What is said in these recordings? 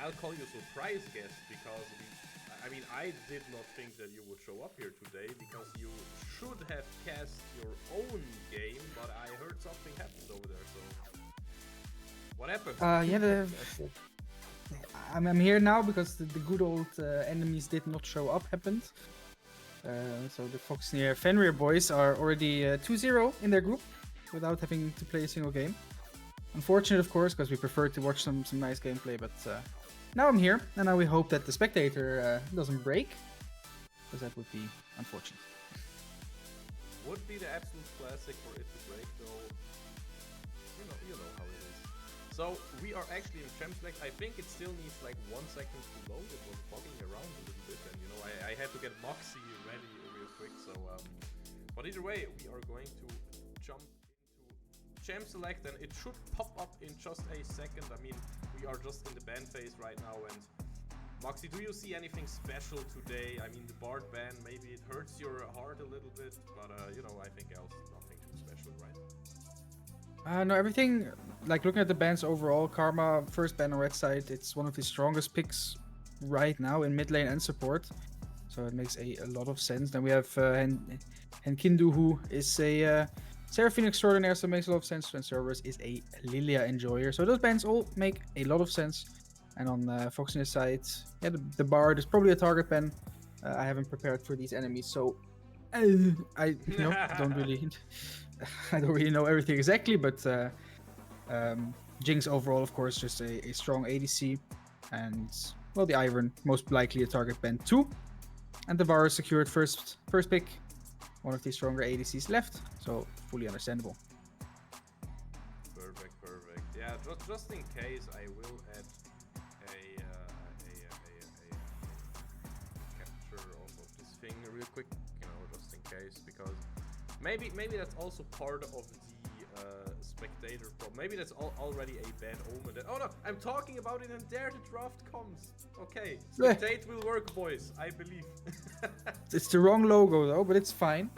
I'll call you surprise guest because I did not think that you would show up here today because you should have cast your own game, but I heard something happened over there. So what happened? Yeah, I'm here now because the good old enemies did not show up happened. So the Foxnyr boys are already 2-0 in their group without having to play a single game. Unfortunate, of course, because we prefer to watch some nice gameplay, but now I'm here, and now we hope that the spectator doesn't break, because that would be unfortunate. Would be the absolute classic for it to break, though. You know how it is. So we are actually in Champ Select. I think it still needs like 1 second to load. It was bugging around a little bit, and I had to get Moxie ready real quick. So, but either way, we are going to jump into Champ Select, and it should pop up in just a second. I mean, we are just in the ban phase right now, and Moxie, do you see anything special today? I mean, the Bard ban, maybe it hurts your heart a little bit, but I think else nothing too special, right? No, everything, like looking at the bans overall, Karma, first ban on red side, it's one of the strongest picks right now in mid lane and support. So it makes a lot of sense. Then we have Henkindu, who is a Seraphine Extraordinaire, so it makes a lot of sense. And Cerberus is a Lilia Enjoyer. So those bans all make a lot of sense. And on Foxnyr's side, yeah, the Bard is probably a target ban. I haven't prepared for these enemies, so I don't really... I don't really know everything exactly, but Jinx overall, of course, just a strong ADC. And, well, the Ivern, most likely a target ban too. And the Varus secured first pick. One of the stronger ADCs left, so fully understandable. Perfect. Yeah, just in case, I will add a capture of this thing real quick, just in case, because maybe that's also part of the spectator problem. Maybe that's already a bad omen. Oh no, I'm talking about it, and there the draft comes. Okay, spectate will work, boys. I believe. It's the wrong logo though, but it's fine.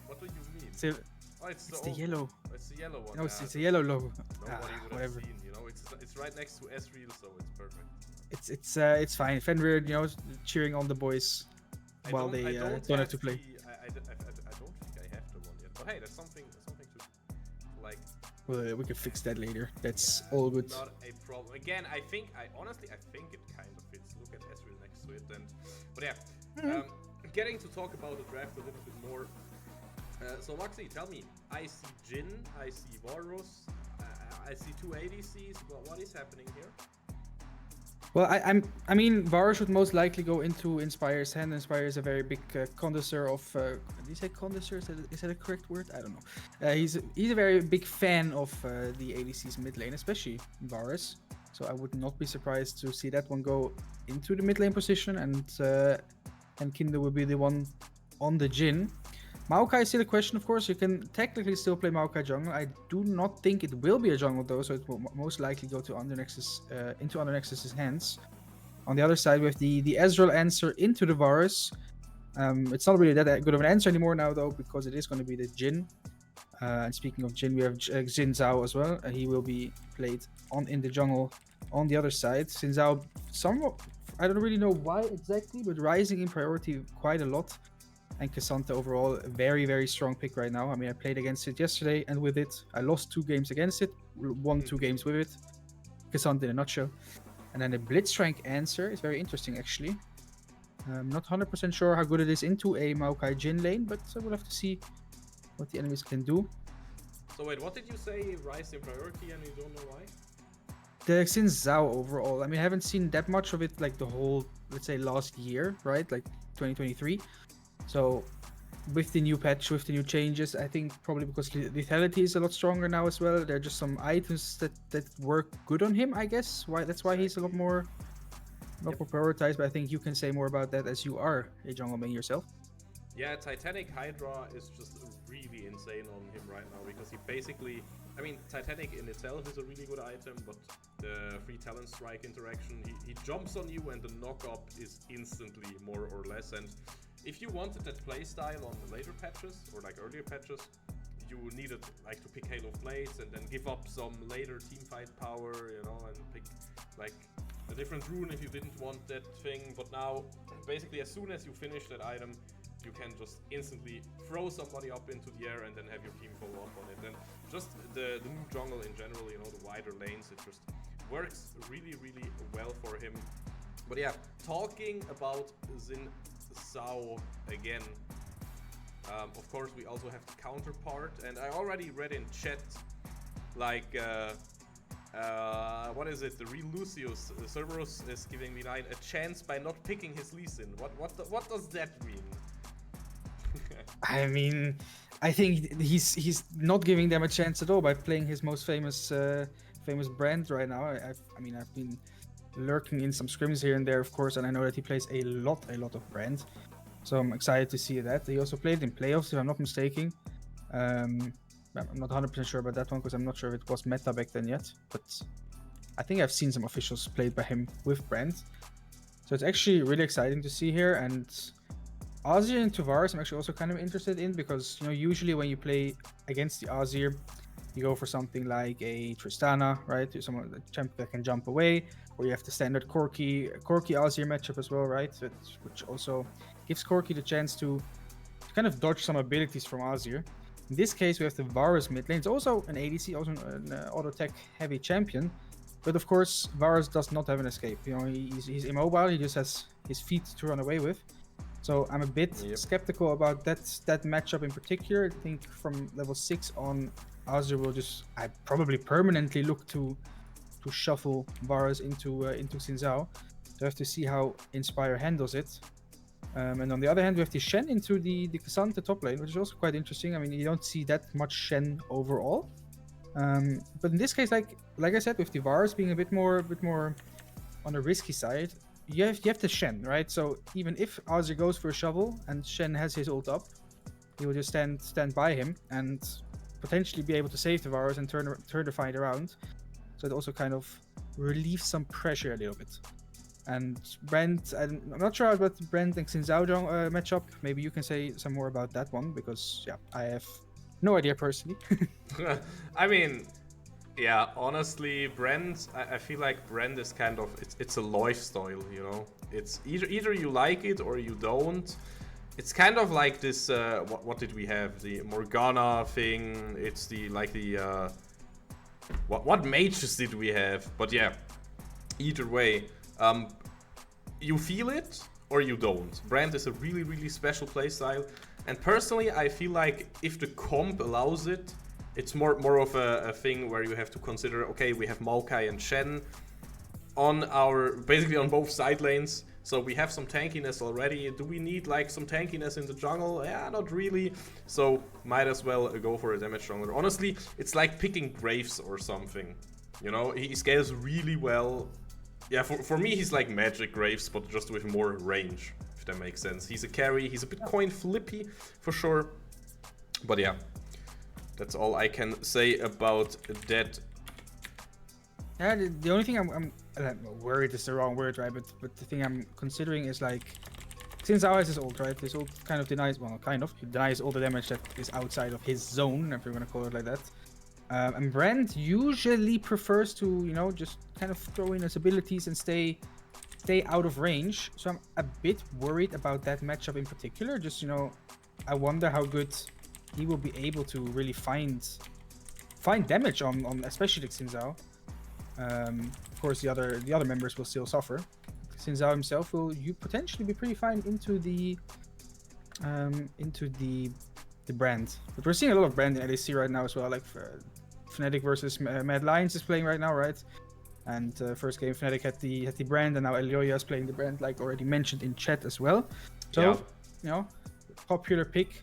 What do you mean? It's the yellow. It's the yellow one. No, it's the yellow logo. Nobody would have seen. It's right next to Ezreal, so it's perfect. It's fine. Fenrir, cheering on the boys while they don't have to play. I don't think I have the one yet. But hey, that's something to like. Well, we can fix that later. That's all good. Not a problem. Again, I honestly think it kind of fits. Look at Ezreal next to it, but yeah. Getting to talk about the draft a little bit more. So Moxie, tell me, I see Jhin, I see Varus, I see 2 ADCs. What is happening here? Well, I mean, Varus should most likely go into Inspire's hand. Inspire is a very big connoisseur of. Did you say connoisseur? Is that a correct word? I don't know. He's a very big fan of the ADC's mid lane, especially Varus. So I would not be surprised to see that one go into the mid lane position, and Kinder will be the one on the Jhin. Maokai is still a question, of course. You can technically still play Maokai jungle. I do not think it will be a jungle though, so it will most likely go to into Undernexus's hands. On the other side, we have the Ezreal answer into the Varus. It's not really that good of an answer anymore now though, because it is going to be the Jhin. And speaking of Jhin, we have Xin Zhao as well. He will be played in the jungle on the other side. Xin Zhao, somewhat, I don't really know why exactly, but rising in priority quite a lot. And Cassandra overall, a very, very strong pick right now. I mean, I played against it yesterday, and with it, I lost 2 games against it, won 2 games with it. Cassandra in a nutshell. And then the Blitzcrank answer is very interesting, actually. I'm not 100% sure how good it is into a Maokai Jhin lane, but we'll have to see what the enemies can do. So wait, what did you say? Rise in priority, and you don't know why? The Xin Zhao overall. I mean, I haven't seen that much of it like the whole, let's say, last year, right? Like 2023. So with the new patch, with the new changes, I think probably because lethality is a lot stronger now as well. There are just some items that work good on him, I guess. That's why he's a lot more prioritized. But I think you can say more about that as you are a jungle main yourself. Yeah, Titanic Hydra is just really insane on him right now because he basically, I mean, Titanic in itself is a really good item, but the free talent strike interaction, he jumps on you and the knock up is instantly more or less. And if you wanted that playstyle on the later patches or like earlier patches, you needed like to pick Halo Blades and then give up some later teamfight power, and pick like a different rune if you didn't want that thing. But now, basically, as soon as you finish that item, you can just instantly throw somebody up into the air and then have your team follow up on it. And just the new jungle in general, you know, the wider lanes, it just works really, really well for him. But yeah, talking about Xin Zhao again, of course we also have the counterpart, and I already read in chat, like, what is it? The real Lucius, Cerberus is giving Vinine a chance by not picking his Lee Sin. What does that mean? I mean, I think he's not giving them a chance at all by playing his most famous brand right now. I mean, I've been lurking in some scrims here and there, of course, and I know that he plays a lot of brand. So I'm excited to see that. He also played in playoffs, if I'm not mistaken. I'm not 100% sure about that one because I'm not sure if it was meta back then yet. But I think I've seen some officials played by him with brand. So it's actually really exciting to see here. And Azir and Tavares I'm actually also kind of interested in because, you know, usually when you play against the Azir, you go for something like a Tristana, right? Someone, a champ that can jump away, or you have the standard Corki Azir matchup as well, right? Which also gives Corki the chance to kind of dodge some abilities from Azir. In this case, we have the Varus mid lane. It's also an ADC, also an auto tech heavy champion. But of course, Varus does not have an escape. You know, he's immobile. He just has his feet to run away with. So I'm a bit skeptical about that matchup in particular. I think from level 6 on, Azir will just probably permanently look to shuffle Varus into Xin Zhao. So I have to see how Inspire handles it. And on the other hand, we have the Shen into the Cassandra top lane, which is also quite interesting. I mean, you don't see that much Shen overall. But in this case, like I said, with the Varus being a bit more on the risky side, you have the Shen, right? So even if Azir goes for a shovel and Shen has his ult up, he will just stand by him and potentially be able to save the Varus and turn the fight around. So it also kind of relieves some pressure a little bit. And Brent, I'm not sure about the Brent and Xin Zhao matchup. Maybe you can say some more about that one because yeah, I have no idea personally. I mean, yeah, honestly, Brent, I feel like Brent is kind of, it's a lifestyle, you know? It's either you like it or you don't. It's kind of like this, what did we have? The Morgana thing, it's what mages did we have? But yeah, either way, you feel it or you don't. Brand is a really, really special playstyle. And personally, I feel like if the comp allows it, it's more of a thing where you have to consider, okay, we have Maokai and Shen basically on both side lanes. So we have some tankiness already. Do we need like some tankiness in the jungle? Yeah, not really. So might as well go for a damage jungler. Honestly, it's like picking Graves or something. You know, he scales really well. Yeah, for me, he's like Magic Graves, but just with more range, if that makes sense. He's a carry. He's a bit coin flippy for sure. But yeah, that's all I can say about that. Yeah, the only thing I'm worried is the wrong word, right? But the thing I'm considering is like, since Zhao has his ult, right? His ult kind of denies, well, kind of, he denies all the damage that is outside of his zone, if you're gonna call it like that. And Brand usually prefers to, you know, just kind of throw in his abilities and stay out of range. So I'm a bit worried about that matchup in particular. Just, you know, I wonder how good he will be able to really find damage on especially the Xin Zhao. Of course, the other members will still suffer. Xin Zhao himself will potentially be pretty fine into the Brand. But we're seeing a lot of Brand in LEC right now as well. Like Fnatic versus Mad Lions is playing right now, right? And first game Fnatic had the Brand, and now Elioya is playing the Brand, like already mentioned in chat as well. So yeah, you know, popular pick.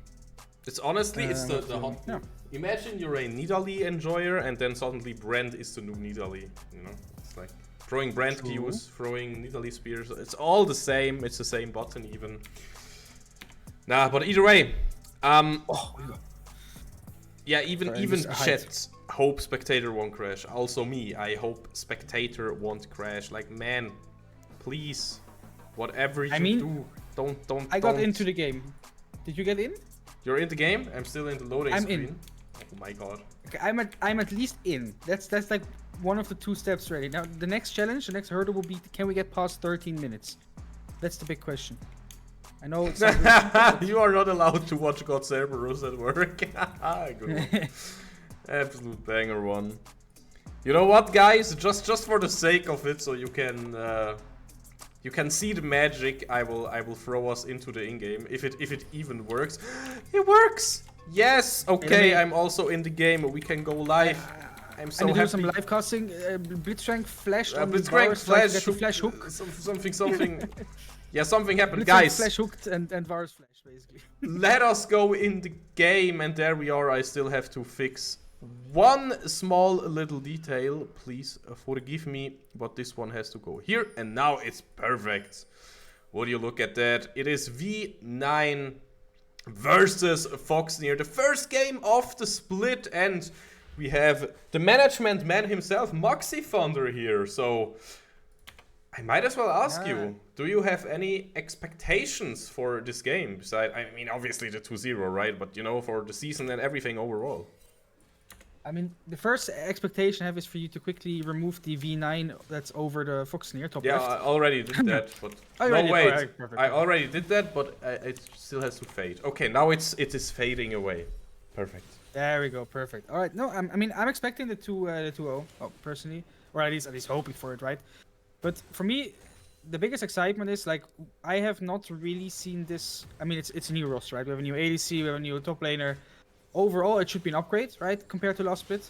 It's honestly, it's the hot. Yeah. Imagine you're a Nidalee enjoyer, and then suddenly Brand is the new Nidalee. You know, it's like throwing Brand Qs, throwing Nidalee spears. It's all the same. It's the same button even. Nah, but either way, yeah, even chat hope Spectator won't crash. Also me, I hope Spectator won't crash. Like, man, please, whatever you do, don't. I got into the game. Did you get in? You're in the game? I'm still in the loading screen. In. Oh my god. Okay, I'm at least in. That's like one of the 2 steps ready. Now, the next challenge, the next hurdle will be, can we get past 13 minutes? That's the big question. I know it's you are not allowed to watch God Cerberus at work. Good one. Absolute banger one. You know what, guys? Just for the sake of it, so you can see the magic. I will throw us into the in-game if it even works. It works. Yes. Okay. I'm also in the game. We can go live. I'm so happy. Do some live casting. Blitzcrank flashed on Blitzcrank flash hook. Something. Yeah, something happened, Blitzcrank guys. Flash hooked and Varus flash basically. Let us go in the game, and there we are. I still have to fix one small little detail. Please forgive me, but this one has to go here, and now it's perfect. Would you look at that? It is Vinine versus Foxnyr, the first game of the split, and we have the management man himself, Moxie Thunder, here. So I might as well ask you, do you have any expectations for this game? Besides, I mean, obviously the 2-0, right? But, you know, for the season and everything overall. I mean, the first expectation I have is for you to quickly remove the V9 that's over the Foxnyr top left. Yeah, I already did that, but no, wait. I already did that, but it still has to fade. Okay, now it is fading away. Perfect. There we go, perfect. All right, no, I mean, I'm expecting the 2-0, personally, or at least hoping for it, right? But for me, the biggest excitement is, like, I have not really seen this. I mean, it's a new roster, right? We have a new ADC, we have a new top laner. Overall, it should be an upgrade, right, compared to last split.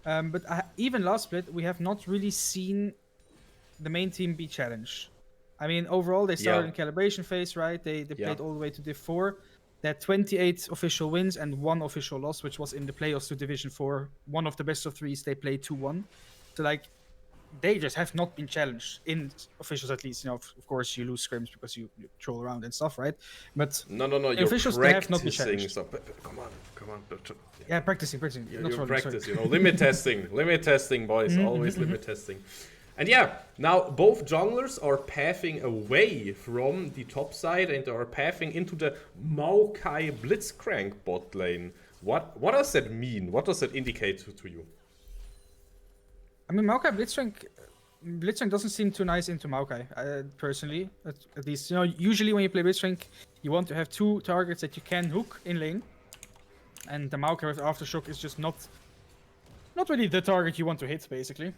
But even last split, we have not really seen the main team be challenged. I mean, overall, they started in calibration phase, right? They played all the way to Div 4. They had 28 official wins and 1 official loss, which was in the playoffs to Division 4. One of the best of 3s, they played 2-1. So, like, they just have not been challenged in officials, at least. You know, of course, you lose scrims because you troll around and stuff, right? But no, you're officials, they have not been challenged. So, come on. Yeah, practicing. You practice, you know, limit testing, boys. Always limit testing. And yeah, now both junglers are pathing away from the top side and are pathing into the Maokai Blitzcrank bot lane. What does that mean? What does that indicate to you? I mean, Maokai Blitzcrank doesn't seem too nice into Maokai, personally. At least, you know, usually when you play Blitzcrank, you want to have 2 targets that you can hook in lane. And the Maokai with Aftershock is just not really the target you want to hit, basically.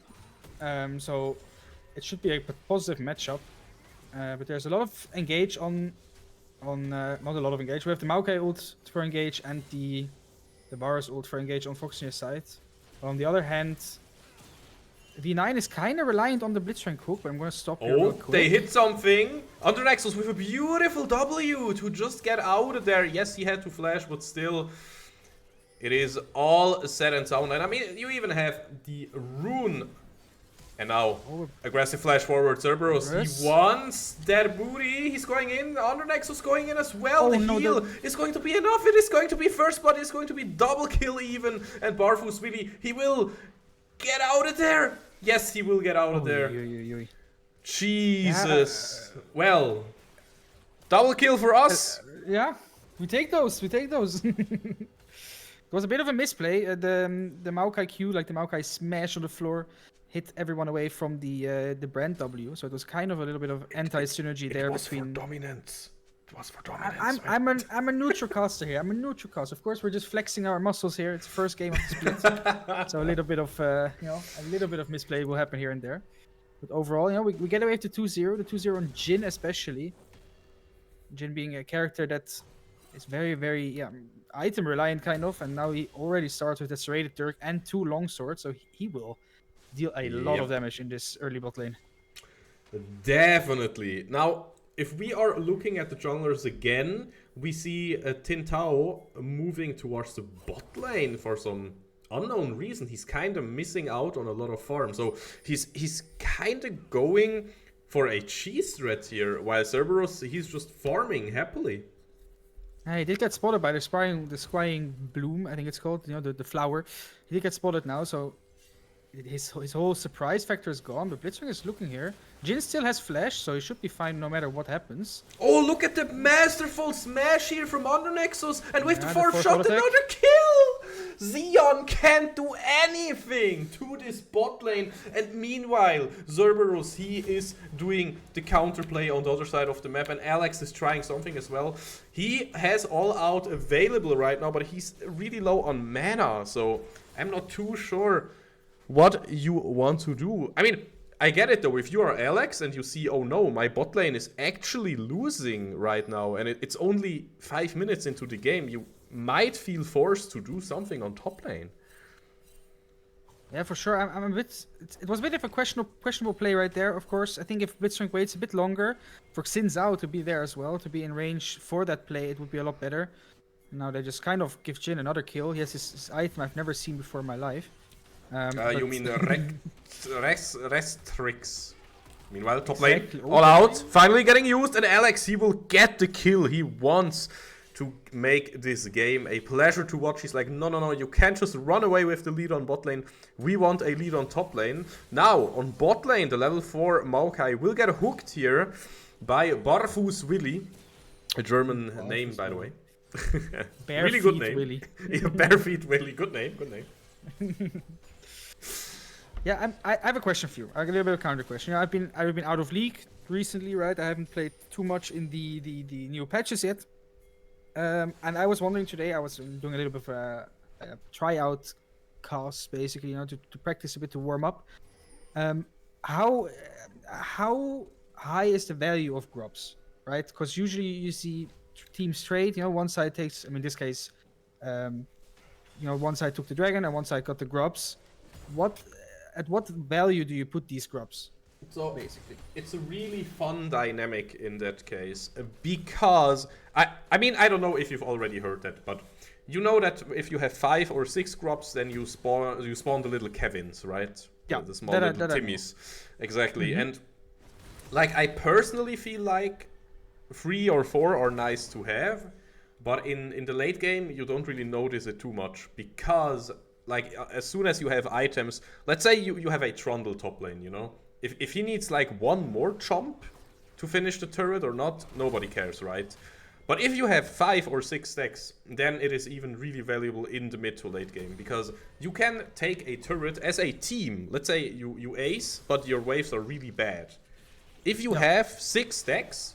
So it should be a positive matchup. But there's a lot of engage on not a lot of engage. We have the Maokai ult for engage and the Varus ult for engage on Foxnyr's side. But on the other hand, V9 is kind of reliant on the Blitzcrank hook, but I'm going to stop here real quick. They hit something. Under Nexus with a beautiful W to just get out of there. Yes, he had to flash, but still, it is all said and done. And I mean, you even have the rune. And now, aggressive flash forward, Cerberus. He wants that booty. He's going in. Under Nexus going in as well. The heal is going to be enough. It is going to be first, but it's going to be double kill even. And Barfus really, he will get out of there. Yes, he will get out of there. Jesus. Yeah. Well, double kill for us. Yeah, we take those. It was a bit of a misplay. The Maokai Q, like the Maokai smash on the floor, hit everyone away from the Brand W. So it was kind of a little bit of anti-synergy there between. For dominance. It was for dominance. I'm a neutral caster here. Of course, we're just flexing our muscles here. It's the first game of the split, so a little bit of misplay will happen here and there. But overall, you know, we get away with the 2-0. The 2-0 on Jhin especially. Jhin being a character that is very, very item reliant kind of, and now he already starts with a serrated Dirk and 2 longswords, so he will deal a lot of damage in this early bot lane. Definitely. Now, if we are looking at the junglers again, we see Tintao moving towards the bot lane for some unknown reason. He's kind of missing out on a lot of farm. So he's kind of going for a cheese threat here, while Cerberus, he's just farming happily. He did get spotted by the scrying bloom, I think it's called, you know, the flower. He did get spotted now, so his whole surprise factor is gone, but Blitzcrank is looking here. Jhin still has flash, so he should be fine no matter what happens. Oh, look at the masterful smash here from Under Nexus, and with the 4th shot, another kill! Xeon can't do anything to this bot lane. And meanwhile, Cerberus, he is doing the counterplay on the other side of the map. And Alex is trying something as well. He has all out available right now, but he's really low on mana. So I'm not too sure what you want to do. I mean, I get it though, if you are Alex and you see, oh no, my bot lane is actually losing right now and it's only 5 minutes into the game, you might feel forced to do something on top lane. Yeah, for sure. I'm a bit. It was a bit of a questionable play right there. Of course, I think if Blitzcrank waits a bit longer for Xin Zhao to be there as well, to be in range for that play, it would be a lot better. Now they just kind of give Jhin another kill. He has his item I've never seen before in my life. You mean the Restrix. Meanwhile, top Exactly. lane, all out, finally getting used, and Alex, he will get the kill. He wants to make this game a pleasure to watch. He's like, no, you can't just run away with the lead on bot lane. We want a lead on top lane. Now, on bot lane, the level 4 Maokai will get hooked here by Barfus Willy, a German name, by the way. Really good name. Willy. Yeah, Barefeet Willy, good name. Yeah, I have a question for you. I have a little bit of a counter question. I've been out of league recently, right? I haven't played too much in the new patches yet. And I was wondering today, I was doing a little bit of a tryout cast, basically, to practice a bit, to warm up. How high is the value of grubs, right? Because usually you see teams trade, one side takes, in this case, one side took the dragon and one side got the grubs. At what value do you put these grubs? So basically, it's a really fun dynamic in that case because I mean, I don't know if you've already heard that, but you know that if you have 5 or 6 grubs, then you spawn the little Kevins, right? Yeah, the small little Timmies. Exactly. Mm-hmm. And like, I personally feel like 3 or 4 are nice to have, but in the late game you don't really notice it too much because, like, as soon as you have items, let's say you have a Trundle top lane, if he needs like 1 more chomp to finish the turret or not, nobody cares, right? But if you have 5 or 6 stacks, then it is even really valuable in the mid to late game, because you can take a turret as a team. Let's say you ace, but your waves are really bad. If you have 6 stacks,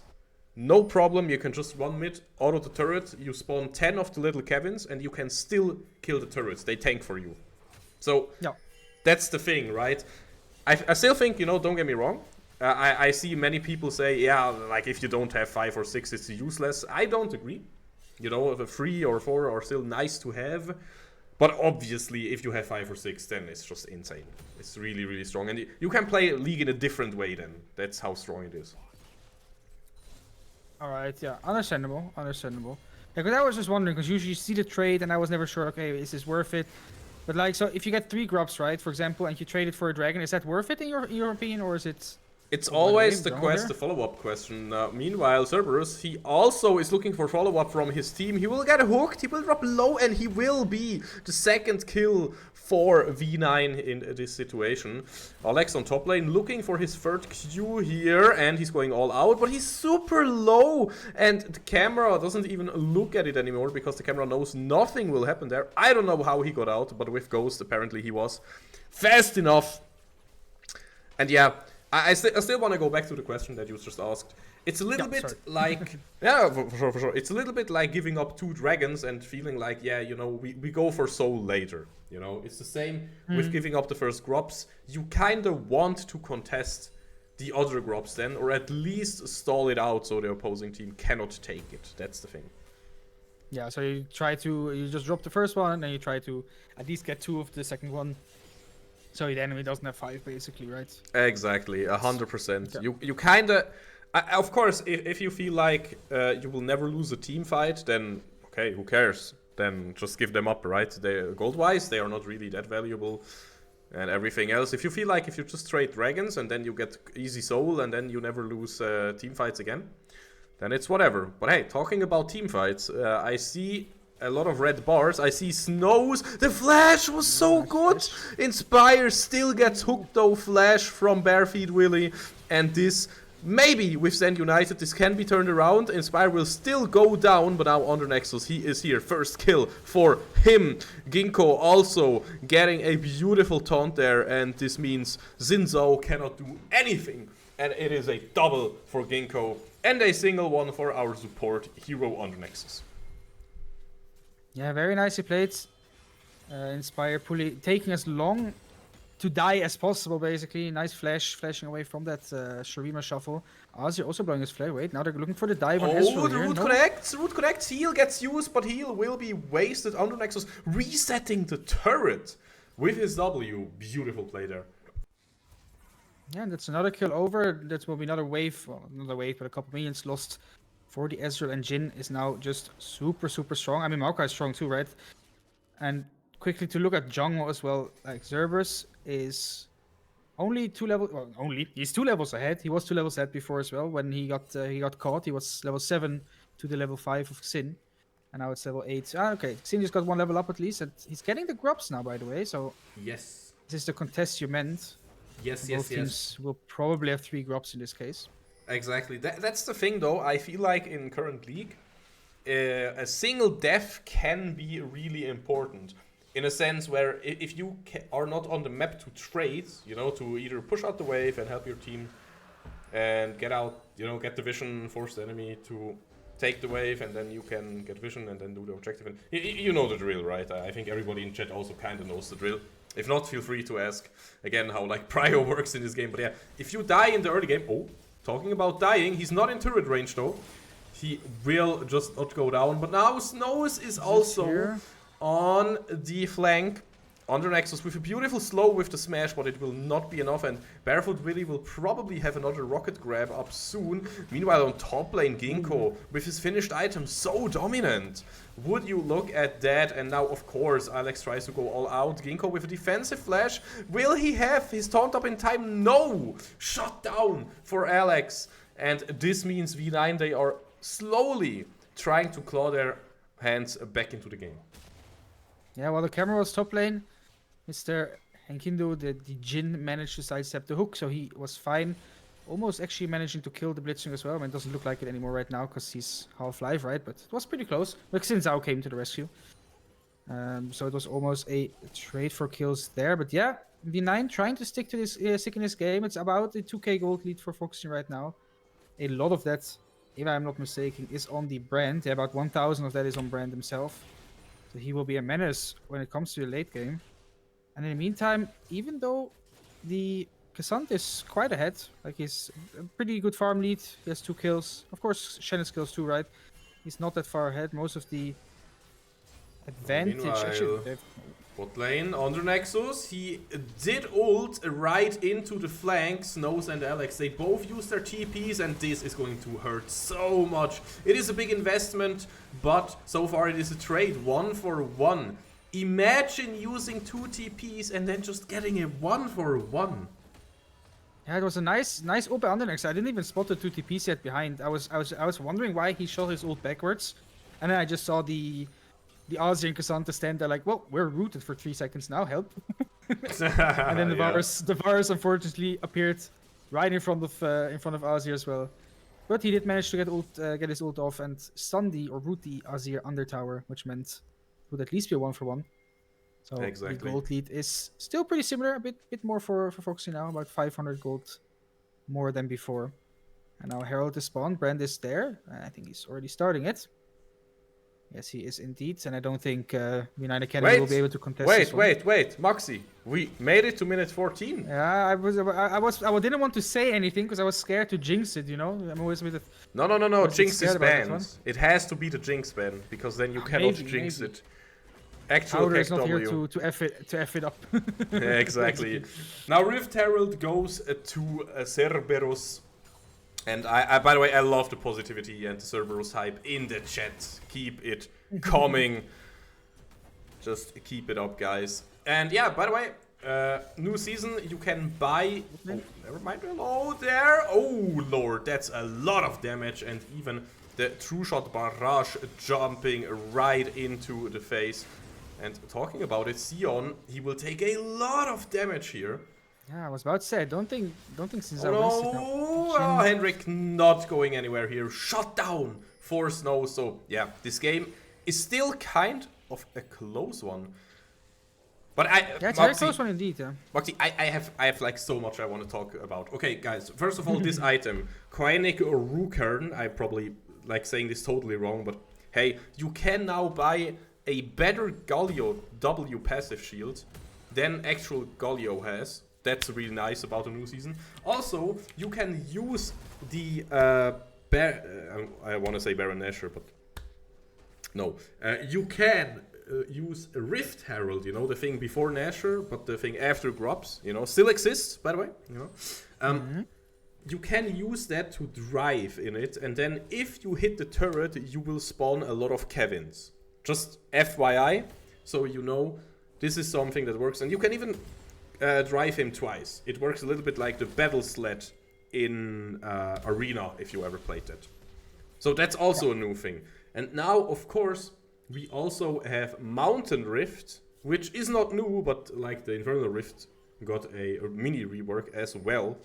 no problem, you can just run mid, auto the turret, you spawn 10 of the little Kevins, and you can still kill the turrets. They tank for you. So that's the thing, right? I still think, don't get me wrong, I see many people say, yeah, like if you don't have 5 or 6, it's useless. I don't agree. The 3 or 4 are still nice to have. But obviously, if you have 5 or 6, then it's just insane. It's really, really strong. And you can play League in a different way then. That's how strong it is. Alright, yeah. Understandable. Yeah, because I was just wondering, because usually you see the trade, and I was never sure, okay, is this worth it? But like, so if you get 3 grubs, right, for example, and you trade it for a dragon, is that worth it in your opinion, or is it... It's always the follow-up question. Meanwhile, Cerberus, he also is looking for follow-up from his team. He will get hooked, he will drop low, and he will be the second kill for Vinine in this situation. Alex on top lane looking for his third Q here, and he's going all out, but he's super low, and the camera doesn't even look at it anymore because the camera knows nothing will happen there. I don't know how he got out, but with Ghost, apparently he was fast enough. And yeah, I still want to go back to the question that you just asked. It's a little bit like... Yeah, for sure. It's a little bit like giving up 2 dragons and feeling like, yeah, we go for soul later. It's the same with giving up the first grubs. You kind of want to contest the other grubs then, or at least stall it out so the opposing team cannot take it. That's the thing. Yeah, so you just drop the first one, and then you try to at least get 2 of the second one. So the enemy doesn't have 5, basically, right? Exactly, 100%. Yeah. You kind of... Of course, if you feel like you will never lose a team fight, then, okay, who cares? Then just give them up, right? Gold-wise, they are not really that valuable. And everything else. If you feel like if you just trade dragons and then you get easy soul and then you never lose team fights again, then it's whatever. But hey, talking about team fights, I see... a lot of red bars. I see Snows. The flash was so good. Inspire still gets hooked though. Flash from Barefeet Willy. And this maybe with Stand United this can be turned around. Inspire will still go down, but now under Nexus he is here. First kill for him. Ginkgo also getting a beautiful taunt there, and this means Zinzou cannot do anything. And it is a double for Ginkgo and a single one for our support hero under Nexus. Yeah, very nicely played. Inspire taking as long to die as possible, basically. Nice flashing away from that Shurima shuffle. Azir also blowing his flare. Wait, now they're looking for the dive on Ezreal. The root connects. Root connects. Heal gets used, but heal will be wasted under Nexus. Resetting the turret with his W. Beautiful play there. Yeah, and that's another kill over. That will be another wave. Well, another wave, but a couple minions lost for the Ezreal, and Jhin is now just super strong. I mean, Maokai is strong too, right? And quickly to look at Jungho as well. Like, Cerberus is only 2 levels. Well, he's 2 levels ahead. He was 2 levels ahead before as well. When he got caught, he was level 7 to the level 5 of Xin, and now it's level 8. Okay, Xin just got 1 level up at least, and he's getting the grubs now, by the way. So yes, this is the contest you meant. Yes, Both teams will probably have 3 grubs in this case. Exactly. That's the thing, though. I feel like in current league, a single death can be really important. In a sense where if you are not on the map to trade, you know, to either push out the wave and help your team and get out, you know, get the vision, force the enemy to take the wave, and then you can get vision and then do the objective. And you know the drill, right? I think everybody in chat also kind of knows the drill. If not, feel free to ask again how like prio works in this game. But yeah, if you die in the early game, talking about dying, he's not in turret range though. He will just not go down. But now Snows is also on the flank under Nexus with a beautiful slow with the smash, but it will not be enough, and Barefoot Willy will probably have another rocket grab up soon. Meanwhile on top lane, Ginkgo with his finished item so dominant. Would you look at that? And now of course Alex tries to go all out. Ginkgo with a defensive flash. Will he have his taunt up in time? No! Shut down for Alex. And this means Vinine, they are slowly trying to claw their hands back into the game. Yeah, while the camera was top lane, Mr. Henkindo, the Jhin, managed to sidestep the hook, so he was fine. Almost actually managing to kill the Blitzwing as well. I mean, it doesn't look like it anymore right now because he's half-life, right? But it was pretty close. But Xin came to the rescue. So it was almost a trade for kills there. But yeah, Vinine trying to stick to this stick in this game. It's about a 2k gold lead for Foxnyr right now. A lot of that, if I'm not mistaken, is on the brand. Yeah, about 1,000 of that is on brand himself. So he will be a menace when it comes to the late game. And in the meantime, even though the Cassant is quite ahead, like he's a pretty good farm lead, he has 2 kills. Of course, Shannon's kills too, right? He's not that far ahead. Most of the advantage... Actually, bot lane, under Nexus, he did ult right into the flank. Snows and Alex, they both use their TPs, and this is going to hurt so much. It is a big investment, but so far it is a trade, 1 for 1. Imagine using 2 TPs and then just getting a 1 for 1. Yeah, it was a nice ult by Undernex. I didn't even spot the 2 TPs yet behind. I was wondering why he shot his ult backwards, and then I just saw the Azir and Cassandra stand there like, well, we're rooted for 3 seconds now, help. And then the Varus unfortunately appeared right in front of Azir as well. But he did manage to get his ult off and stun or root the Azir under tower, which meant it would at least be a 1 for 1. So exactly. The gold lead is still pretty similar, a bit more for Foxy now, about 500 gold more than before. And now Herald is spawned, Brand is there. I think he's already starting it. Yes, he is indeed, and I don't think Vinine Academy will be able to contest this one. Wait, Moxie, we made it to minute 14. Yeah, I didn't want to say anything because I was scared to jinx it, you know? I'm always with it. No, jinx is banned. It has to be the jinx ban, because then you cannot jinx it. Actual Powder is not here to F it up. Yeah, exactly. Now Rift Herald goes to Cerberus. And I, by the way, I love the positivity and the Cerberus hype in the chat. Keep it coming. Just keep it up, guys. And yeah, by the way, new season, you can buy... Oh, never mind. Hello there. Oh, Lord, that's a lot of damage. And even the True Shot Barrage jumping right into the face. And talking about it, Sion, he will take a lot of damage here. Yeah, I was about to say, I don't think since Oh no! Oh, Hendrik not going anywhere here. Shut down for Snow. So yeah, this game is still kind of a close one. But yeah, it's a very close one indeed. Yeah. Moxie, I have like so much I want to talk about. Okay, guys. First of all, this item, Koenig or Rukern. I probably like saying this totally wrong, but hey, you can now buy a better Galio W passive shield than actual Galio has. That's really nice about the new season. Also, you can use the I want to say Baron Nashor, but no. You can use a Rift Herald, you know, the thing before Nashor, but the thing after Grubs, you know, still exists, by the way, you know. You can use that to drive in it, and then if you hit the turret, you will spawn a lot of Kevins. Just FYI, so you know this is something that works, and you can even drive him twice. It works a little bit like the battle sled in Arena, if you ever played that. So that's also a new thing. And now, of course, we also have Mountain Rift, which is not new, but like the Infernal Rift got a mini rework as well.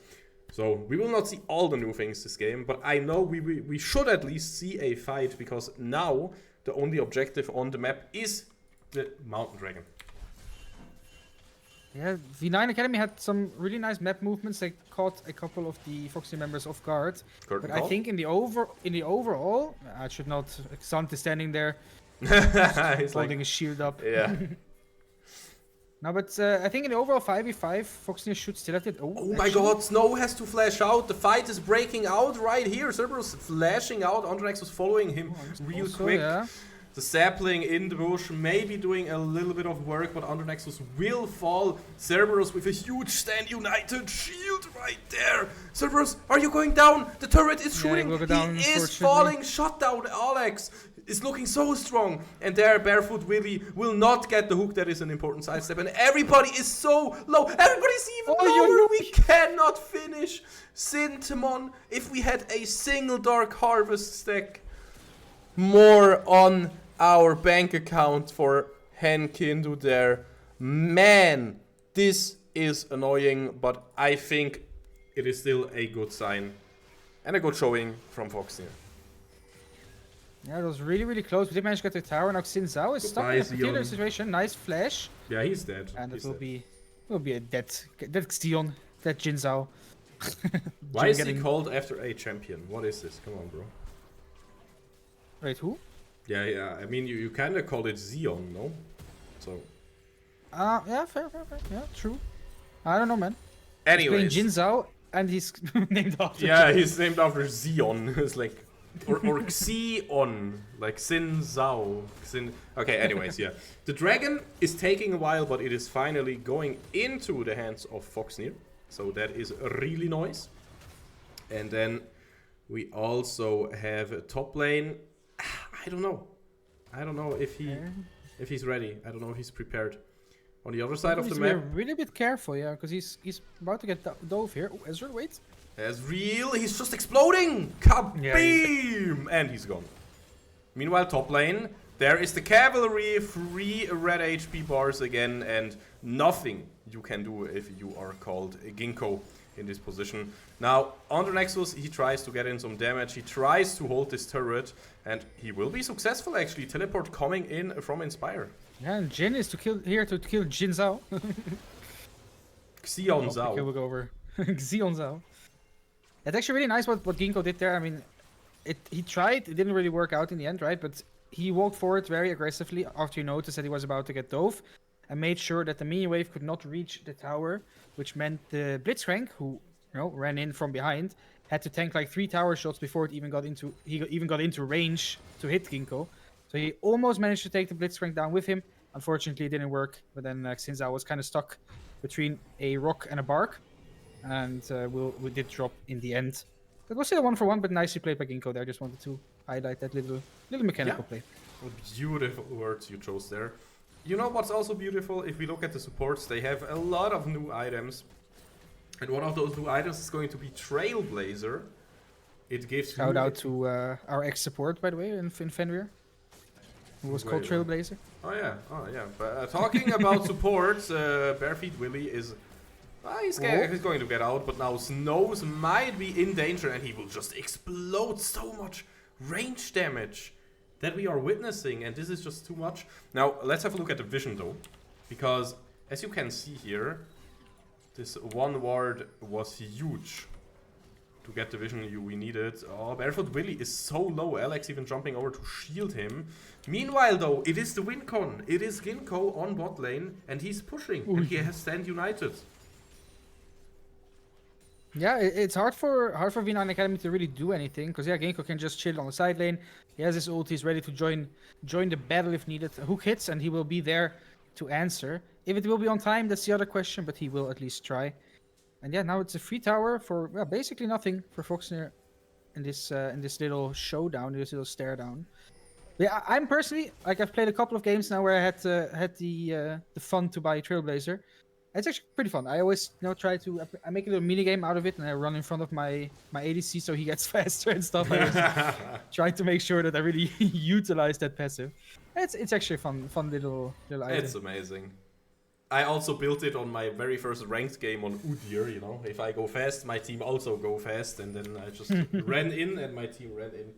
So we will not see all the new things this game, but I know we should at least see a fight, because now the only objective on the map is the Mountain Dragon. Yeah, Vinine Academy had some really nice map movements. They caught a couple of the Foxnyr members off guard. But I think in the overall, I should not. Sant is standing there, He's holding like, his shield up. yeah. No, but I think in the overall 5v5, Foxnyr should still have it. Oh my god, Snow has to flash out. The fight is breaking out right here. Cerberus flashing out. Andronex was following him real also, quick. yeah. The sapling in the bush, maybe doing a little bit of work, but Andronexus will fall. Cerberus with a huge Stand United shield right there. Cerberus, are you going down? The turret is shooting. Down, he is falling. Shut down. Alex is looking so strong. And there, Barefoot Willy will not get the hook. That is an important sidestep. And everybody is so low. Everybody's even lower. We cannot finish Sintamon if we had a single Dark Harvest stack more on our bank account for Henkindu there. Man, this is annoying, but I think it is still a good sign and a good showing from Foxnyr. Yeah, it was really, really close. We did manage to get the tower. Now Xin Zhao is stuck in a particular situation. Nice flash. Yeah, he's dead. And it will be a dead Xion, dead Jin Zhao. Why is he called after a champion? What is this? Come on, bro. Wait, who? Yeah. I mean, you kind of called it Xion, no? So. Yeah, fair. Yeah, true. I don't know, man. Anyways. He's playing Jin Zhao, and he's named after. Yeah, he's named after Xion. It's like, or Xion, like Xin Zhao. Okay, anyways, yeah. The dragon is taking a while, but it is finally going into the hands of Foxnyr. So that is really nice. And then we also have a top lane. I don't know if he's ready. I don't know if he's prepared. On the other side of the map, really a bit careful, yeah, because he's about to get dove here. Oh, Ezreal, wait. Ezreal, he's just exploding. Kaboom! And he's gone. Meanwhile, top lane, there is the cavalry, 3 red HP bars again, and nothing you can do if you are called a Ginkgo in this position. Now, under Nexus, he tries to get in some damage. He tries to hold this turret, and he will be successful, actually. Teleport coming in from Inspire. Yeah, and Jin is here to kill Jin Zhao. Xion Zhao. We'll go over. Xion Zhao. It's actually really nice what Ginkgo did there. I mean, he tried. It didn't really work out in the end, right? But he walked forward very aggressively after he noticed that he was about to get dove, and made sure that the mini wave could not reach the tower, which meant the Blitzcrank, who ran in from behind, had to tank like 3 tower shots before it even got into range to hit Ginkgo. So he almost managed to take the Blitzcrank down with him. Unfortunately, it didn't work. But then Xin Zhao was kind of stuck between a rock and a bark, and we did drop in the end. It was still a 1-for-1, but nicely played by Ginkgo there. Just wanted to highlight that little mechanical play. What beautiful words you chose there. You know what's also beautiful? If we look at the supports, they have a lot of new items. And one of those new items is going to be Trailblazer. It gives Shout out to our ex-support, by the way, in Fenrir, who was called Trailblazer. Oh yeah. But talking about supports, Barefeet Willy is He's going to get out, but now Snows might be in danger, and he will just explode. So much range damage that we are witnessing, and this is just too much. Now, let's have a look at the vision, though, because as you can see here, this one ward was huge to get the vision we needed. Oh, Barefoot Willy is so low. Alex even jumping over to shield him. Meanwhile, though, it is the Wincon. It is Ginkgo on bot lane, and he's pushing, and he has Stand United. Yeah, it's hard for Vinine Academy to really do anything, because Ginkgo can just chill on the side lane. He has his ult, he's ready to join the battle if needed. A hook hits, and he will be there to answer. If it will be on time, that's the other question, but he will at least try. And yeah, now it's a free tower for basically nothing for Foxnyr in this little showdown, this little stare down. Yeah, I'm personally, like, I've played a couple of games now where I had the fun to buy Trailblazer. It's actually pretty fun. I always try to I make a little mini game out of it, and I run in front of my ADC so he gets faster and stuff. I try to make sure that I really utilize that passive. It's actually a fun little item. It's amazing. I also built it on my very first ranked game on Udyr, you know. If I go fast, my team also go fast, and then I just ran in, and my team ran in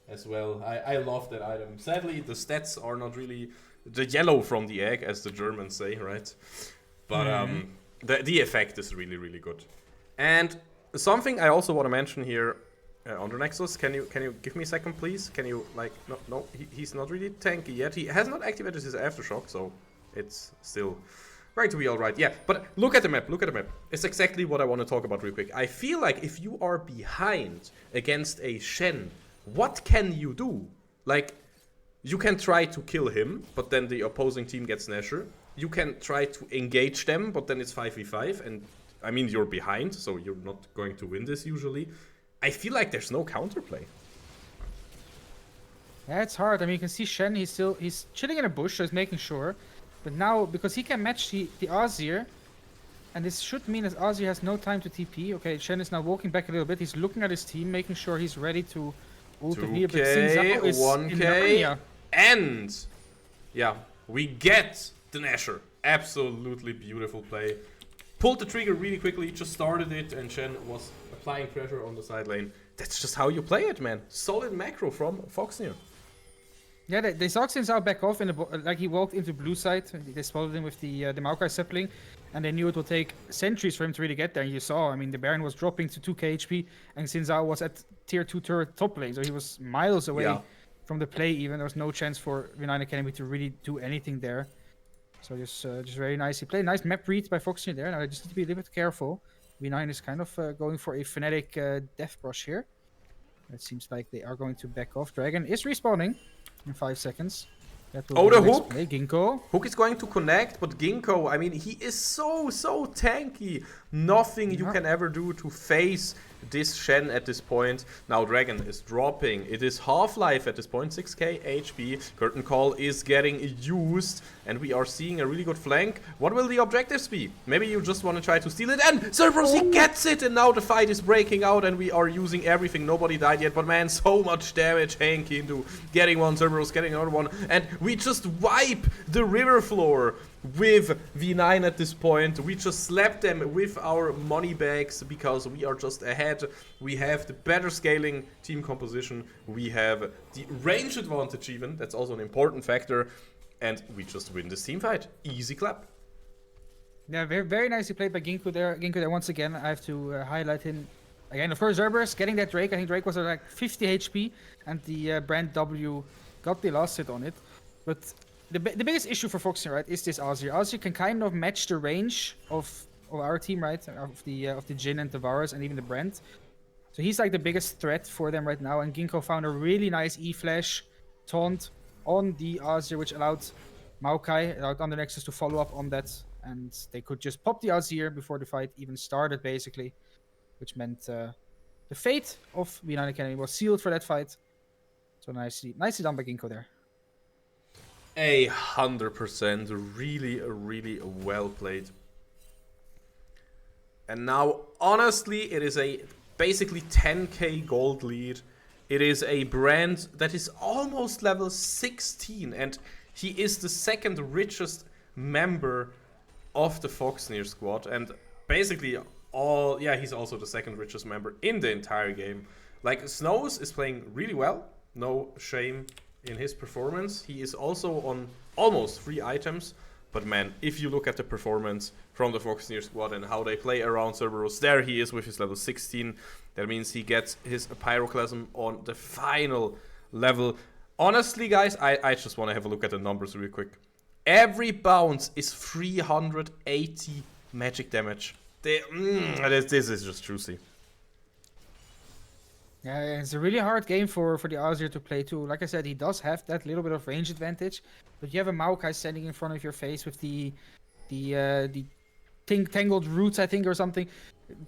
as well. I love that item. Sadly, the stats are not really the yellow from the egg, as the Germans say, right? But the effect is really, really good. And something I also want to mention here on the Nexus, can you give me a second, please? Can you, like, no, he's not really tanky yet. He has not activated his Aftershock, so it's still going to be alright. Yeah, but look at the map, It's exactly what I want to talk about real quick. I feel like if you are behind against a Shen, what can you do? Like, you can try to kill him, but then the opposing team gets Nasher. You can try to engage them, but then it's 5v5, and I mean, you're behind, so you're not going to win this usually. I feel like there's no counterplay. Yeah, it's hard. I mean, you can see Shen, he's chilling in a bush, so he's making sure. But now, because he can match the Azir, and this should mean that Azir has no time to TP. Okay, Shen is now walking back a little bit. He's looking at his team, making sure he's ready to ult here. 1k, and yeah, we get the Nasher. Absolutely beautiful play. Pulled the trigger really quickly, just started it, and Shen was applying pressure on the side lane. That's just how you play it, man. Solid macro from Foxnyr. Yeah, they saw Xin Zhao back off, like he walked into blue side. They spotted him with the Maokai sapling, and they knew it would take centuries for him to really get there. And you saw, I mean, the Baron was dropping to 2k HP, and Xin Zhao was at tier 2 turret top lane, so he was miles away from the play even. There was no chance for Vinine Academy to really do anything there. So just very nicely played. Nice map read by Foxnyr there. Now I just need to be a little bit careful. Vinine is kind of going for a Fnatic death brush here. It seems like they are going to back off. Dragon is respawning in 5 seconds. Oh, the hook! Play. Ginkgo. Hook is going to connect, but Ginkgo, I mean, he is so tanky. Nothing you can ever do to face this Shen at this point. Now Dragon is dropping. It is Half-Life at this point, 6k HP. Curtain Call is getting used, and we are seeing a really good flank. What will the objectives be? Maybe you just want to try to steal it, and Cerberus, he gets it, and now the fight is breaking out, and we are using everything. Nobody died yet, but man, so much damage. Hanky into getting one, Cerberus getting another one, and we just wipe the river floor with Vinine at this point. We just slap them with our money bags because we are just ahead. We have the better scaling team composition. We have the range advantage even. That's also an important factor. And we just win this team fight. Easy clap. Yeah, very, very nicely played by Ginkgo there. Ginkgo there once again. I have to highlight him. Again, of course, Cerberus getting that Drake. I think Drake was at like 50 HP. And the Brand W got the last hit on it. But the biggest issue for Foxnyr, right, is this Azir. Azir can kind of match the range of our team, right, of the Jhin and the Varus and even the Brand. So he's like the biggest threat for them right now. And Ginkgo found a really nice E-Flash taunt on the Azir, which allowed Maokai, allowed Under Nexus to follow up on that. And they could just pop the Azir before the fight even started, basically. Which meant the fate of Vinine Academy was sealed for that fight. So nicely done by Ginkgo there. 100%, really well played. And now, honestly, it is a basically 10k gold lead. It is a Brand that is almost level 16, and he is the second richest member of the Foxnyr squad. And basically all. Yeah, he's also the second richest member in the entire game. Like, Snows is playing really well. No shame in his performance. He is also on almost 3 items. But man, if you look at the performance from the Foxnyr squad and how they play around Cerberus, there he is with his level 16. That means he gets his Pyroclasm on the final level. Honestly, guys, I just want to have a look at the numbers real quick. Every bounce is 380 magic damage. This is just juicy. Yeah, it's a really hard game for the Azir to play too. Like I said, he does have that little bit of range advantage, but you have a Maokai standing in front of your face with the tangled roots, I think, or something,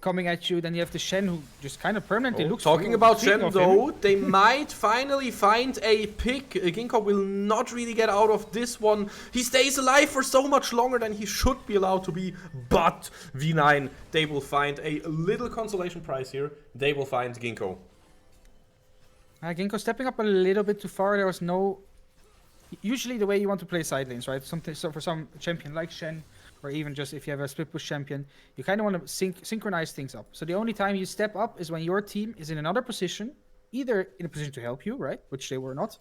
coming at you. Then you have the Shen, who just kind of permanently looks. Talking about Shen, though, they might finally find a pick. Ginkgo will not really get out of this one. He stays alive for so much longer than he should be allowed to be. But Vinine, they will find a little consolation prize here. They will find Ginkgo. Ginkgo stepping up a little bit too far. There was no. Usually, the way you want to play side lanes, right? So for some champion like Shen, or even just if you have a split push champion, you kind of want to synchronize things up. So the only time you step up is when your team is in another position, either in a position to help you, right, which they were not,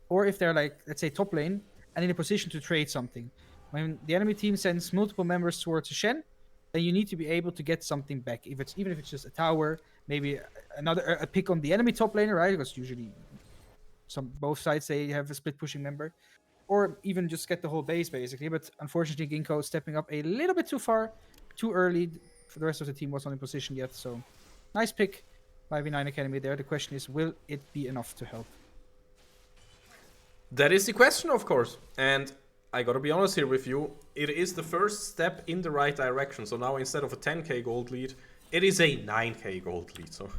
or if they're like, let's say, top lane and in a position to trade something. When the enemy team sends multiple members towards a Shen, then you need to be able to get something back. Even if it's just a tower, maybe a pick on the enemy top laner, right? Because usually both sides they have a split pushing member, or even just get the whole base basically. But unfortunately, Ginkgo is stepping up a little bit too far, too early. For the rest of the team wasn't in position yet. So nice pick by Vinine Academy there. The question is, will it be enough to help? That is the question, of course. And I gotta be honest here with you. It is the first step in the right direction. So now instead of a 10k gold lead, it is a 9k gold lead. So,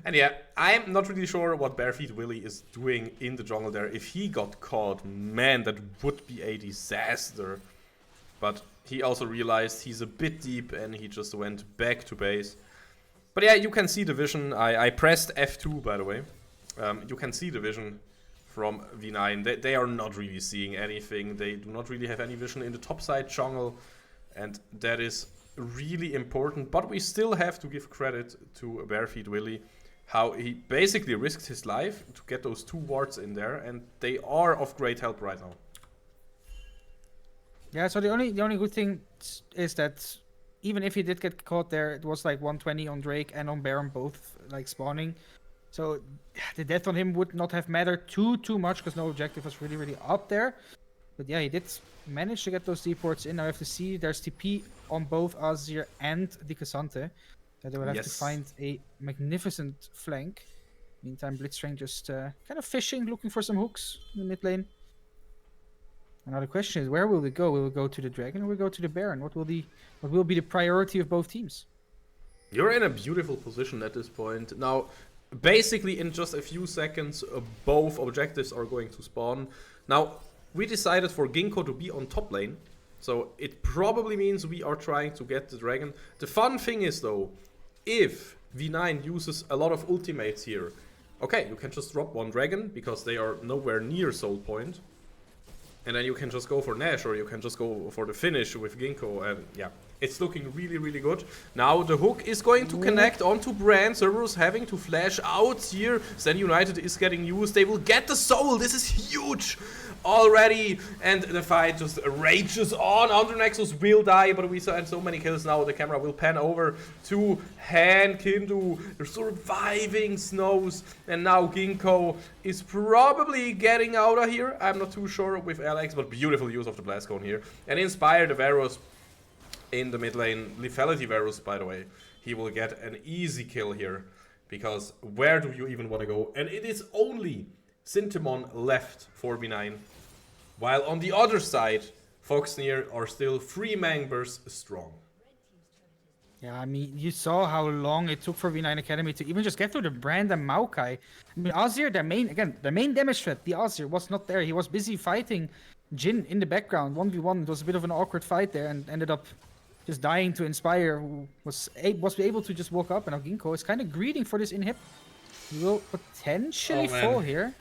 and yeah, I'm not really sure what Barefeet Willy is doing in the jungle there. If he got caught, man, that would be a disaster. But he also realized he's a bit deep and he just went back to base. But yeah, you can see the vision. I pressed F2, by the way. You can see the vision from Vinine. They are not really seeing anything. They do not really have any vision in the topside jungle. And that is really important. But we still have to give credit to Barefeet Willy, how he basically risked his life to get those 2 wards in there. And they are of great help right now. Yeah, so the only good thing is that even if he did get caught there, it was like 120 on Drake and on Baron both like spawning. So the death on him would not have mattered too much because no objective was really up there. But yeah, he did manage to get those deports in. Now I have to see there's TP on both Azir and the Cassante. So they will have to find a magnificent flank. Meantime, Blitzcrank just kind of fishing, looking for some hooks in the mid lane. Now the question is, where will we go? Will we go to the Dragon or will we go to the Baron? What will be the priority of both teams? You're in a beautiful position at this point. Now, basically in just a few seconds, both objectives are going to spawn. Now, we decided for Ginkgo to be on top lane. So it probably means we are trying to get the Dragon. The fun thing is though, if Vinine uses a lot of ultimates here, okay, you can just drop 1 Dragon because they are nowhere near Soul Point. And then you can just go for Nash, or you can just go for the finish with Ginkgo, and yeah, it's looking really good. Now the hook is going to connect onto Brand. Cerberus having to flash out here. Zen United is getting used. They will get the soul. This is huge already. And the fight just rages on. Under Nexus will die, but we saw so many kills now. The camera will pan over to Han Kindu. They're surviving Snows. And now Ginkgo is probably getting out of here. I'm not too sure with Alex, but beautiful use of the Blast Cone here. And Inspire the Varus in the mid lane. Lethality Varus, by the way. He will get an easy kill here. Because where do you even want to go? And it is only Sintimon left for Vinine. While on the other side, Foxnyr are still 3 members strong. Yeah, I mean, you saw how long it took for Vinine Academy to even just get through the Brand and Maokai. I mean, Azir, their main damage threat, the Azir, was not there. He was busy fighting Jhin in the background, 1v1. It was a bit of an awkward fight there and ended up just dying to Inspire, who was able to just walk up. And now Ginkgo is kind of greeding for this inhib. He will potentially fall here.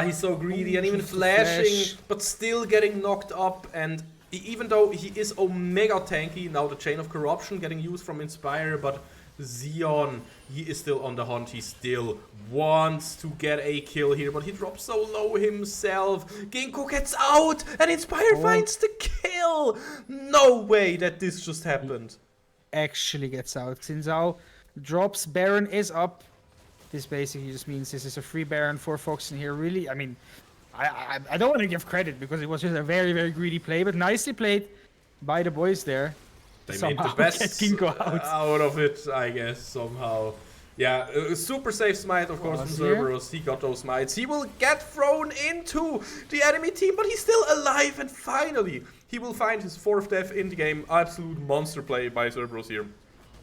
He's so greedy and even flashing, but still getting knocked up. And even though he is omega tanky, now the Chain of Corruption getting used from Inspire, but Xeon, he is still on the hunt. He still wants to get a kill here, but he drops so low himself. Ginkgo gets out, and Inspire finds the kill. No way that this just happened. Actually gets out. Xin Zhao drops. Baron is up. This basically just means this is a free Baron for Foxnyr here. Really, I mean, I don't want to give credit because it was just a very, very greedy play, but nicely played by the boys there. They made the best out of it, I guess, somehow. Yeah, super safe smite, of course, from Cerberus. He got those smites. He will get thrown into the enemy team, but he's still alive. And finally, he will find his 4th death in the game. Absolute monster play by Cerberus here.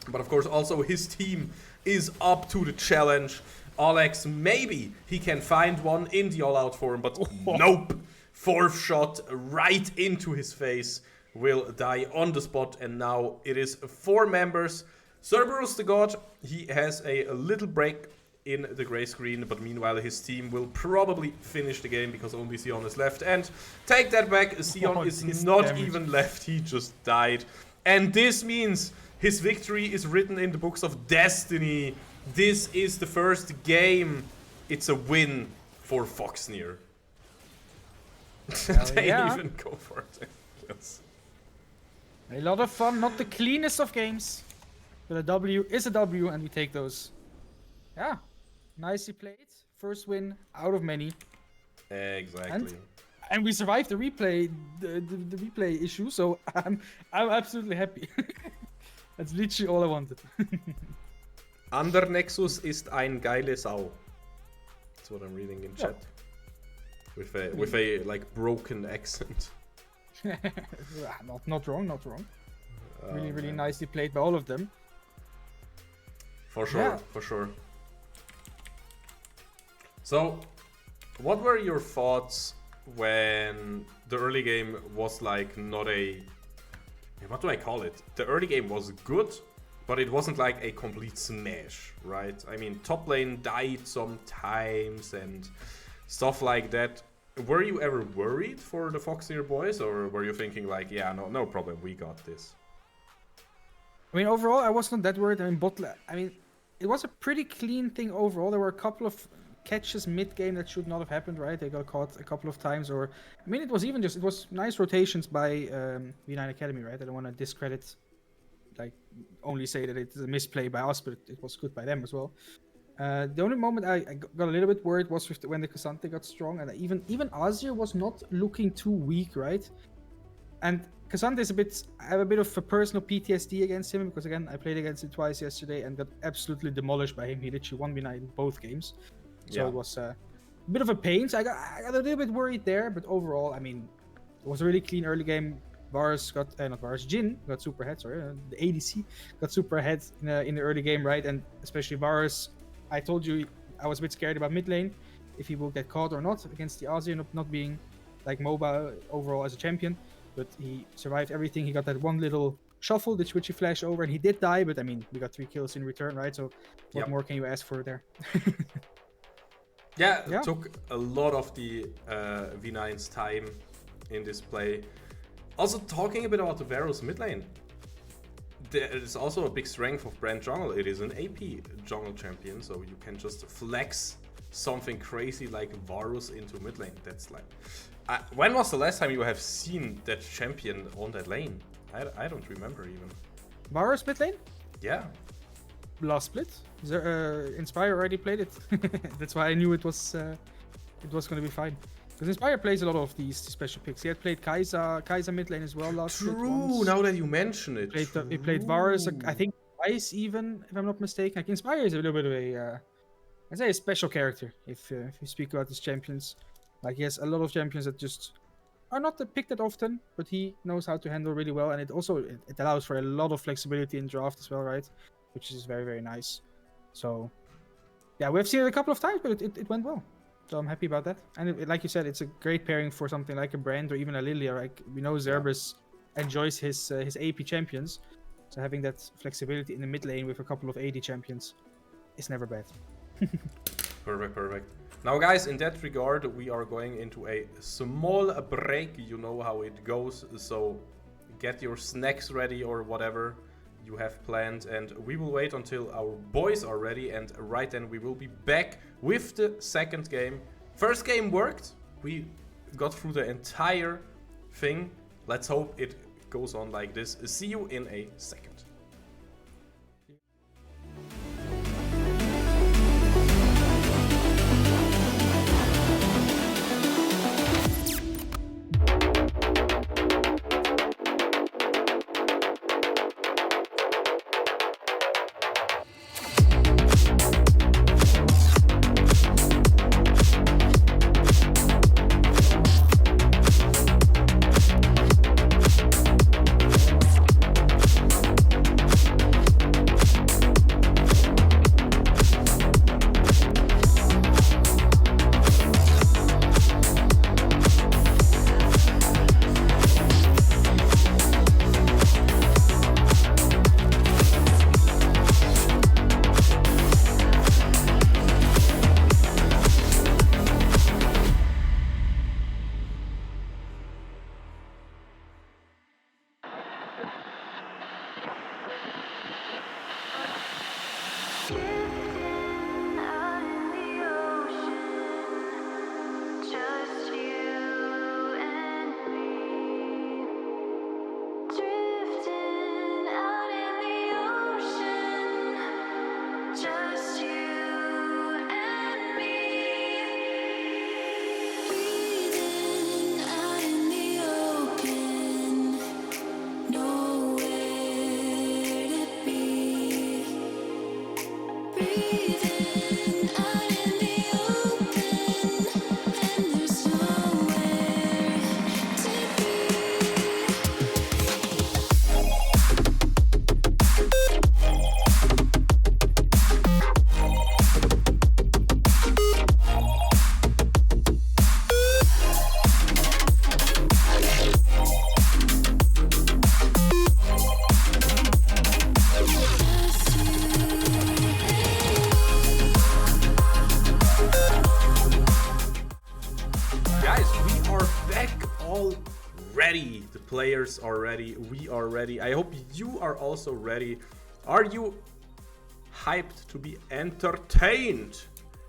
But of course, also his team is up to the challenge. Alex, maybe he can find one in the all-out form, but nope. 4th shot right into his face. Will die on the spot, and now it is 4 members. Cerberus the God, he has a little break in the gray screen, but meanwhile his team will probably finish the game because only Xeon is left. And take that back, Xeon is not even left, he just died. And this means his victory is written in the books of destiny. This is the first game. It's a win for Foxnyr. They even go for it. Yes. A lot of fun, not the cleanest of games, but a W is a W, and we take those. Yeah, nicely played. First win out of many. Exactly. And we survived the replay, the replay issue, so I'm absolutely happy. That's literally all I wanted. Under Nexus ist ein geile Sau. That's what I'm reading in chat. With a like broken accent. not wrong. Really nicely played by all of them. For sure. So, what were your thoughts when the early game was like not a... What do I call it? The early game was good, but it wasn't like a complete smash, right? I mean, top lane died sometimes and stuff like that. Were you ever worried for the Foxnyr boys, or were you thinking like, yeah, no problem, we got this? I mean, overall, I wasn't that worried. I mean, it was a pretty clean thing overall. There were a couple of catches mid-game that should not have happened, right? They got caught a couple of times, or... I mean, it was nice rotations by Vinine Academy, right? I don't want to discredit, like, only say that it's a misplay by us, but it was good by them as well. The only moment I got a little bit worried was when the Cassante got strong, and even Azir was not looking too weak, right? And Cassante is I have a bit of a personal PTSD against him, because again, I played against him twice yesterday and got absolutely demolished by him. He literally won me in both games. So it was a bit of a pain. So I got a little bit worried there, but overall, I mean, it was a really clean early game. Jhin got super ahead, the ADC got super ahead in the early game, right? And especially Varus, I told you I was a bit scared about mid lane, if he will get caught or not against the Azir, not being like mobile overall as a champion. But he survived everything. He got that one little shuffle, the twitchy flash over, and he did die, but I mean, we got 3 kills in return, right? So what more can you ask for there? It took a lot of the Vinine's time in this play. Also, talking a bit about the Varus mid lane, there is also a big strength of Brand Jungle. It is an AP jungle champion, so you can just flex something crazy like Varus into mid lane. That's like... when was the last time you have seen that champion on that lane? I don't remember even. Varus mid lane? Yeah. Last split. Inspire already played it. That's why I knew it was going to be fine. Because Inspire plays a lot of these special picks. He had played Kai'Sa mid lane as well last split. True, now that you mention it. He played Varus, I think twice even, if I'm not mistaken. Like, Inspire is a little bit of I'd say a special character if you speak about his champions. Like, he has a lot of champions that just are not picked that often, but he knows how to handle really well, and it allows for a lot of flexibility in draft as well, right? Which is very, very nice. So, yeah, we've seen it a couple of times, but it went well. So I'm happy about that. And like you said, it's a great pairing for something like a Brand or even a Lilia. Like, we know Zerberus enjoys his AP champions, so having that flexibility in the mid lane with a couple of AD champions is never bad. Perfect. Now guys, in that regard, we are going into a small break. You know how it goes, so get your snacks ready or whatever you have planned, and we will wait until our boys are ready, and right then we will be back with the second game. First game worked. We got through the entire thing. Let's hope it goes on like this. See you in a second. Players are ready, we are ready. I hope you are also ready. Are you hyped to be entertained?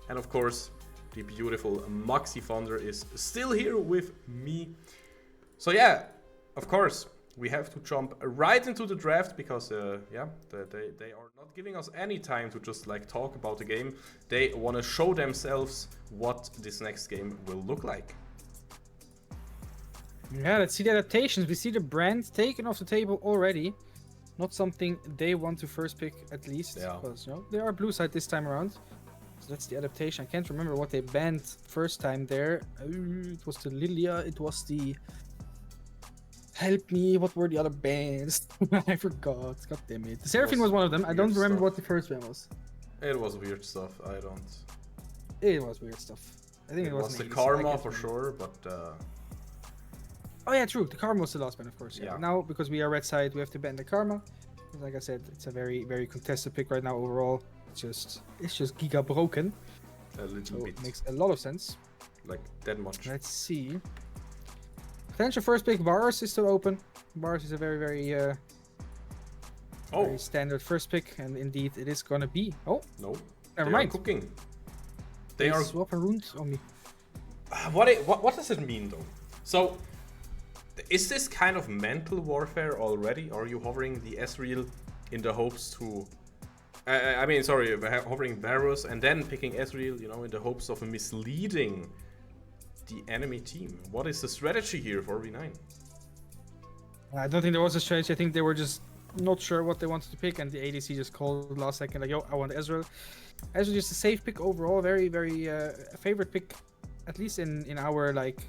And of course, the beautiful Maxi Founder is still here with me. So yeah, of course, we have to jump right into the draft because they are not giving us any time to just like talk about the game. They want to show themselves what this next game will look like. Yeah, let's see the adaptations. We see the brand taken off the table already. Not something they want to first pick, at least. Yeah. Because, you know, they are blue side this time around. So that's the adaptation. I can't remember what they banned first time there. It was the Lilia. It was the... Help me, what were the other bans? I forgot. God damn it. The Seraphine was one of them. I don't remember what the first ban was. It was weird stuff. I don't... It was weird stuff. I think it was the Karma for sure, but... Oh yeah, true. The Karma was the last ban, of course. Yeah. Now, because we are red side, we have to ban the Karma. Like I said, it's a very, very contested pick right now overall. It's just giga broken. A little bit. It makes a lot of sense. Like that much. Let's see. Potential first pick, Varus is still open. Varus is a very, very standard first pick, and indeed it is gonna be. Oh no, never mind. Cooking. They are swap a rune on me. What does it mean though? So. Is this kind of mental warfare already? Are you hovering the Ezreal in the hopes to... hovering Varus and then picking Ezreal, you know, in the hopes of misleading the enemy team? What is the strategy here for Vinine? I don't think there was a strategy. I think they were just not sure what they wanted to pick, and the ADC just called last second, like, yo, I want Ezreal. Ezreal just a safe pick overall, very, very favorite pick, at least in our, like...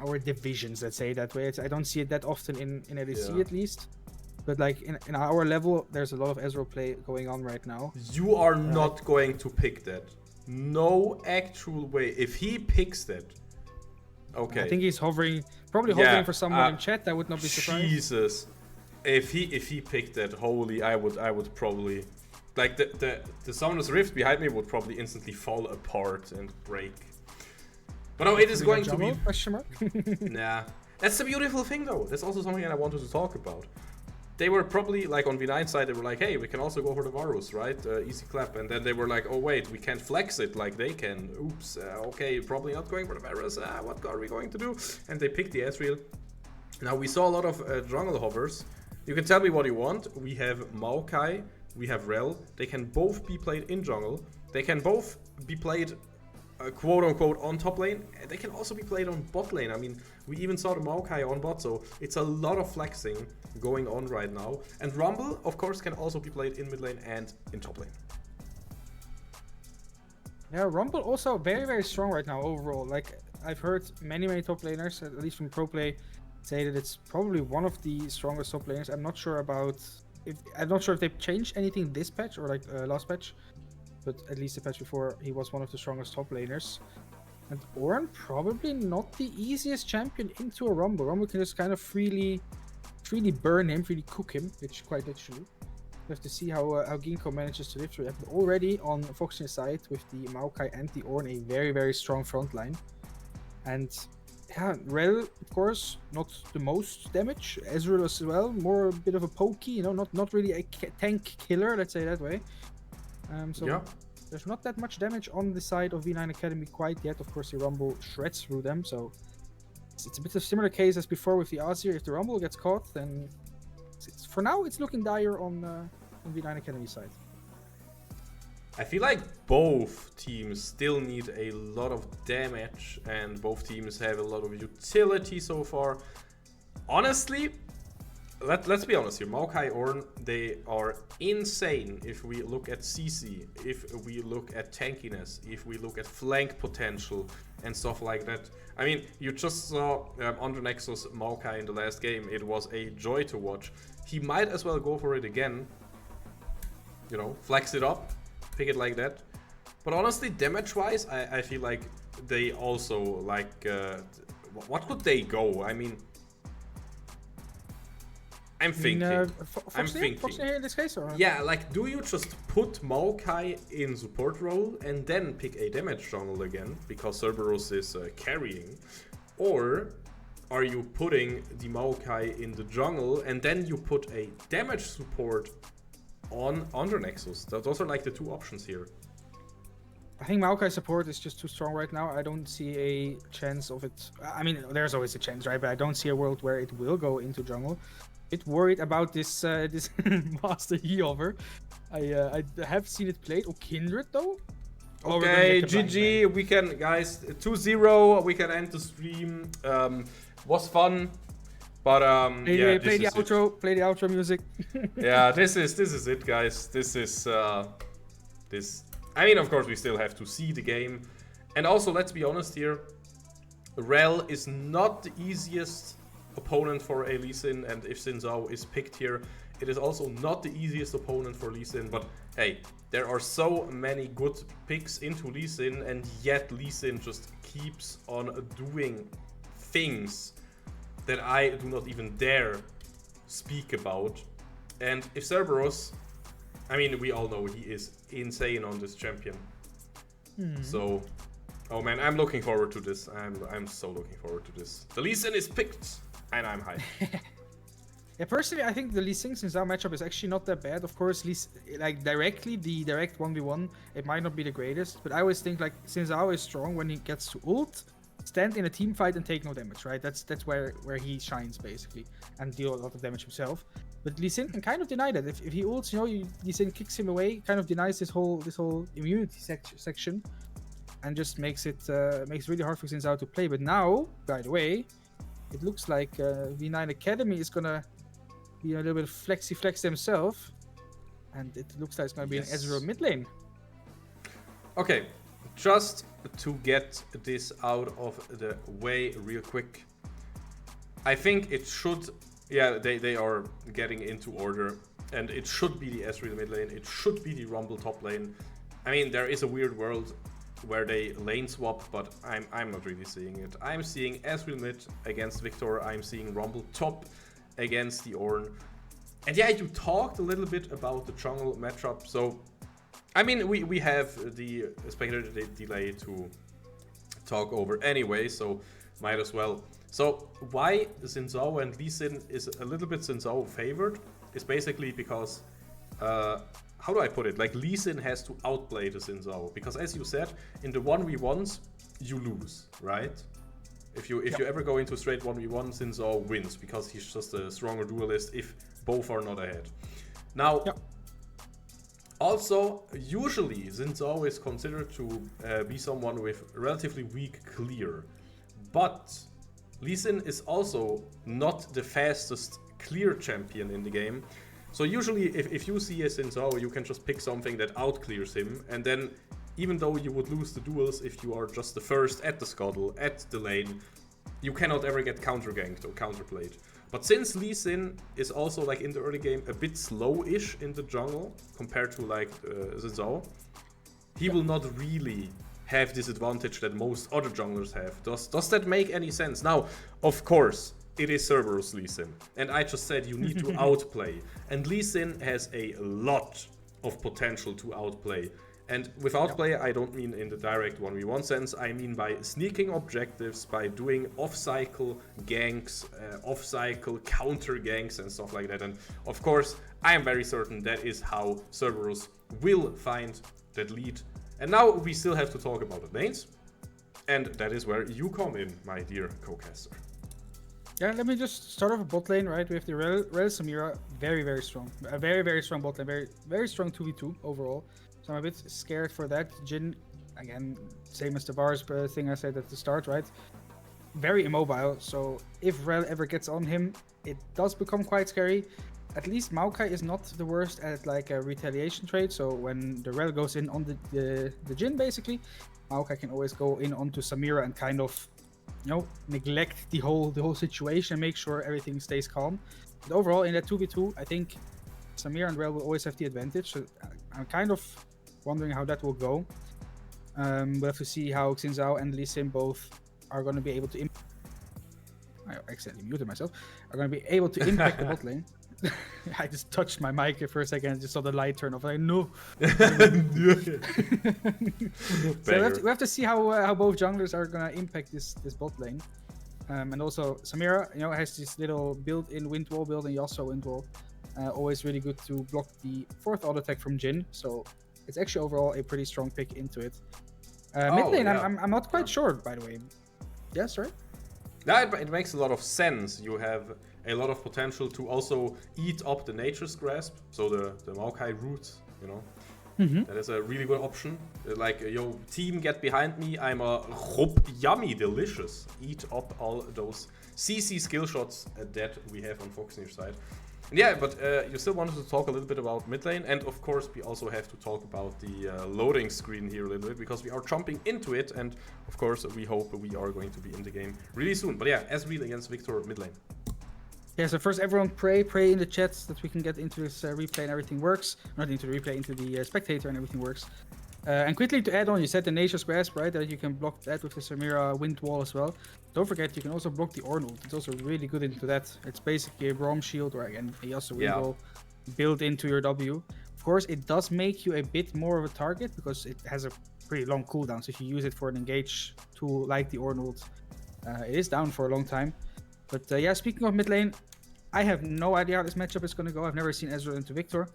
our divisions, let's say that way. I don't see it that often in ADC at least, but like in our level, there's a lot of Ezreal play going on right now. You are not going to pick that. No actual way. If he picks that, okay. I think he's hovering for someone in chat. I would not be surprised. Jesus, if he picked that, holy, I would probably Like the Summoner's Rift behind me would probably instantly fall apart and break. But no, it is going to be... Question mark? Nah. That's the beautiful thing though. That's also something that I wanted to talk about. They were probably, like on Vinine side, they were like, hey, we can also go for the Varus, right? Easy clap. And then they were like, oh wait, we can't flex it like they can. Oops, okay, probably not going for the Varus. What are we going to do? And they picked the Ezreal. Now we saw a lot of jungle hovers. You can tell me what you want. We have Maokai, we have Rel. They can both be played in jungle. They can both be played quote-unquote on top lane. They can also be played on bot lane. I mean, we even saw the Maokai on bot, so it's a lot of flexing going on right now. And Rumble, of course, can also be played in mid lane and in top lane. Yeah, Rumble also very, very strong right now overall. Like, I've heard many top laners, at least from pro play, say that it's probably one of the strongest top laners. I'm not sure if they've changed anything this patch or like last patch, but at least the patch before, he was one of the strongest top laners. And Ornn, probably not the easiest champion into a Rumble. Rumble can just kind of freely burn him, freely cook him, which quite literally. We have to see how Ginkgo manages to live through that. But already on Foxnyr's side with the Maokai and the Ornn, a very, very strong front line. And yeah, Rel, of course, not the most damage. Ezreal as well, more a bit of a pokey, you know, not really a tank killer, let's say that way. So yeah. There's not that much damage on the side of Vinine Academy quite yet. Of course, the Rumble shreds through them, so it's a bit of a similar case as before with the Azir. If the Rumble gets caught, then for now it's looking dire on Vinine Academy side. I feel like both teams still need a lot of damage, and both teams have a lot of utility so far. Honestly, let's be honest here. Maokai, Ornn, they are insane if we look at CC, if we look at tankiness, if we look at flank potential and stuff like that. I mean, you just saw under Nexus Maokai in the last game. It was a joy to watch. He might as well go for it again. You know, flex it up, pick it like that. But honestly, damage-wise, I feel like they also, like, what could they go? I mean, I'm thinking. Foxnyr in this case, or? Yeah, like, do you just put Maokai in support role and then pick a damage jungle again because Cerberus is carrying? Or are you putting the Maokai in the jungle and then you put a damage support on under Nexus? Those are like the two options here. I think Maokai support is just too strong right now. I don't see a chance of it. I mean, there's always a chance, right? But I don't see a world where it will go into jungle. Bit worried about this this Master Yi over. I have seen it played. Oh, Kindred though. Okay, GG. We can, guys, 2-0. We can end the stream. Was fun, but play the outro. Play the outro music. Yeah, this is it, guys. This is this. I mean, of course, we still have to see the game, and also let's be honest here. Rel is not the easiest opponent for a Lee Sin, and if Xin Zhao is picked here, it is also not the easiest opponent for Lee Sin. But hey, there are so many good picks into Lee Sin, and yet Lee Sin just keeps on doing things that I do not even dare speak about. And if Cerberus, I mean, we all know he is insane on this champion. So, oh man, I'm looking forward to this. I'm so looking forward to this. The Lee Sin is picked, and I'm hyped. Yeah, personally, I think the Lee Sin Xin Zhao matchup is actually not that bad. Of course, like the direct 1v1, it might not be the greatest, but I always think like Xin Zhao is strong when he gets to ult, stand in a team fight and take no damage, right? That's where he shines basically, and deal a lot of damage himself. But Lee Sin can kind of deny that. If he ults, you know, Lee Sin kicks him away, kind of denies this whole immunity section, and just makes it really hard for Xin Zhao to play. But now, by the way, it looks like Vinine Academy is gonna be a little bit flex themselves, and it looks like it's gonna be an Ezreal mid lane. Okay, just to get this out of the way real quick, I think it should, yeah, they are getting into order, and it should be the Ezreal mid lane, it should be the Rumble top lane. I mean, there is a weird world where they lane swap, but I'm not really seeing it. I'm seeing Ezreal mid against Victor, I'm seeing Rumble top against the Ornn, And yeah, you talked a little bit about the jungle matchup. So, I mean, we have the spectator delay to talk over anyway, so might as well. So why Xin Zhao and Lee Sin is a little bit Xin Zhao favored is basically because, how do I put it? Like Lee Sin has to outplay the Xin Zhao, because as you said, in the 1v1s, you lose, right? If you ever go into a straight 1v1, Xin Zhao wins, because he's just a stronger duelist if both are not ahead. Now, also, usually Xin Zhao is considered to be someone with relatively weak clear, but Lee Sin is also not the fastest clear champion in the game. So usually if you see a Xin Zhao, you can just pick something that outclears him, and then even though you would lose the duels if you are just the first at the scuttle, at the lane, you cannot ever get counter-ganked or counterplayed. But since Lee Sin is also like in the early game a bit slow-ish in the jungle compared to like Xin Zhao, he will not really have this advantage that most other junglers have. Does that make any sense? Now, of course, it is Cerberus Lee Sin, and I just said you need to outplay. And Lee Sin has a lot of potential to outplay. And with outplay, I don't mean in the direct 1v1 sense, I mean by sneaking objectives, by doing off-cycle ganks, off-cycle counter ganks and stuff like that. And of course, I am very certain that is how Cerberus will find that lead. And now we still have to talk about the lanes. And that is where you come in, my dear co-caster. Yeah, let me just start off a bot lane, right? We have the Rel Samira, very, very strong. A very, very strong bot lane, very, very strong 2v2 overall. So I'm a bit scared for that. Jhin, again, same as the bars thing I said at the start, right? Very immobile, so if Rel ever gets on him, it does become quite scary. At least Maokai is not the worst at like a retaliation trade, so when the Rel goes in on the Jhin, basically, Maokai can always go in onto Samira and kind of, you know, neglect the whole situation and make sure everything stays calm. But overall, in that 2v2, I think Samira and Rel will always have the advantage, so I'm kind of wondering how that will go. We'll have to see how Xin Zhao and Lee Sin both are going to be able to I accidentally muted myself. Are going to be able to impact the bot lane. I just touched my mic for a second and just saw the light turn off. Like, no. So we have to see how both junglers are going to impact this bot lane. And also Samira, you know, has this little built-in wind wall, built-in Yasuo wind wall. Always really good to block the 4th auto attack from Jhin. So it's actually overall a pretty strong pick into it. Mid lane, yeah. I'm not quite sure, by the way. Yes, right? Yeah, it makes a lot of sense. You have a lot of potential to also eat up the Nature's Grasp, so the Maokai root, you know. That is a really good option. Like, yo, team, get behind me. I'm a yummy delicious. Eat up all those CC skill shots that we have on Foxnyr's side. Yeah, but you still wanted to talk a little bit about mid lane, and of course we also have to talk about the loading screen here a little bit, because we are jumping into it, and of course we hope we are going to be in the game really soon. But yeah, Ezreal against Victor mid lane. Yeah, so first everyone pray in the chat that we can get into this replay and everything works. Not into the replay, into the spectator and everything works. And quickly to add on, you said the Nature's Grasp, right? That you can block that with the Samira wind wall as well. Don't forget, you can also block the Ornult. It's also really good into that. It's basically a Braum shield, or again, a Yasuo wind wall built into your W. Of course, it does make you a bit more of a target because it has a pretty long cooldown. So if you use it for an engage tool like the Ornult, it is down for a long time. But yeah, speaking of mid lane, I have no idea how this matchup is going to go. I've never seen Ezreal into Victor.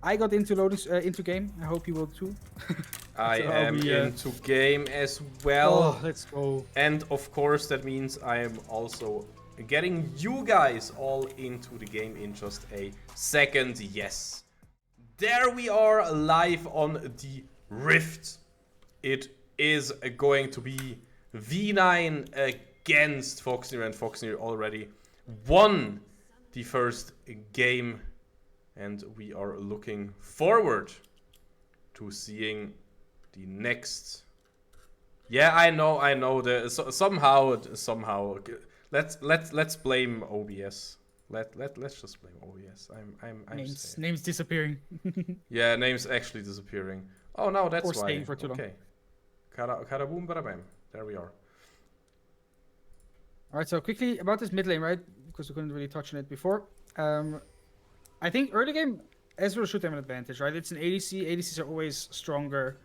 I got into into game. I hope you will too. I am into game as well. Oh, let's go. And of course, that means I am also getting you guys all into the game in just a second. Yes. There we are, live on the Rift. It is going to be Vinine against Foxnyr, and Foxnyr already won the first game. And we are looking forward to seeing the next. Yeah, I know. Somehow. Let's blame OBS. Let's just blame OBS. Names disappearing. Yeah, names actually disappearing. Oh no, that's or why. staying for too long. Okay. Karaboom, barabam. There we are. All right. So quickly about this mid lane, right? Because we couldn't really touch on it before. I think early game, Ezreal should have an advantage, right? It's an ADC. ADCs are always stronger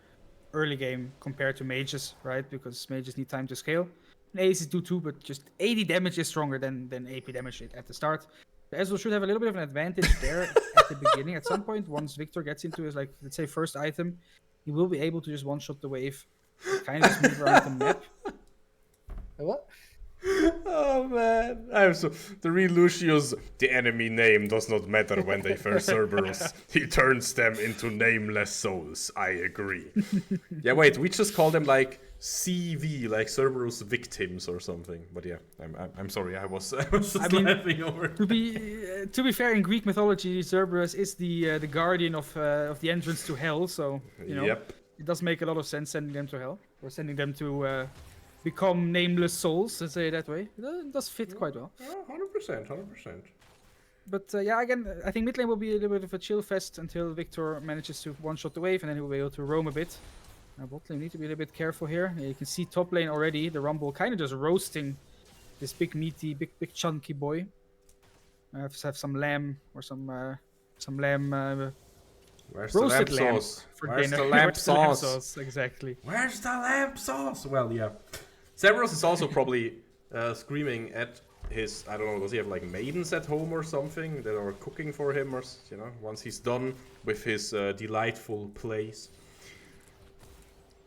early game compared to mages, right? Because mages need time to scale. And ADCs do too, but just 80 damage is stronger than AP damage at the start. So Ezreal should have a little bit of an advantage there at the beginning. At some point, once Victor gets into his, like, let's say, first item, he will be able to just one-shot the wave, kind of just move around the map. What? Oh man, I'm so the real Lucius. The enemy name does not matter when they face Cerberus. He turns them into nameless souls. I agree. Yeah, wait, we just call them like CV, like Cerberus victims or something. But yeah, I'm sorry, I was just laughing over. To be fair, in Greek mythology, Cerberus is the guardian of the entrance to hell. So you know, it does make a lot of sense sending them to hell or sending them to. Become nameless souls, let's say it that way. It does fit quite well. 100%. But yeah, again, I think mid lane will be a little bit of a chill fest until Victor manages to one-shot the wave, and then he will be able to roam a bit. Now bot lane need to be a little bit careful here. You can see top lane already, the Rumble kind of just roasting this big meaty, big chunky boy. I have to have some lamb or some lamb. Where's the lamb sauce? Where's the lamb sauce? Exactly. Where's the lamb sauce? Well, yeah. Cerberus is also probably screaming at his, I don't know, does he have like maidens at home or something that are cooking for him, or, you know, once he's done with his delightful plays?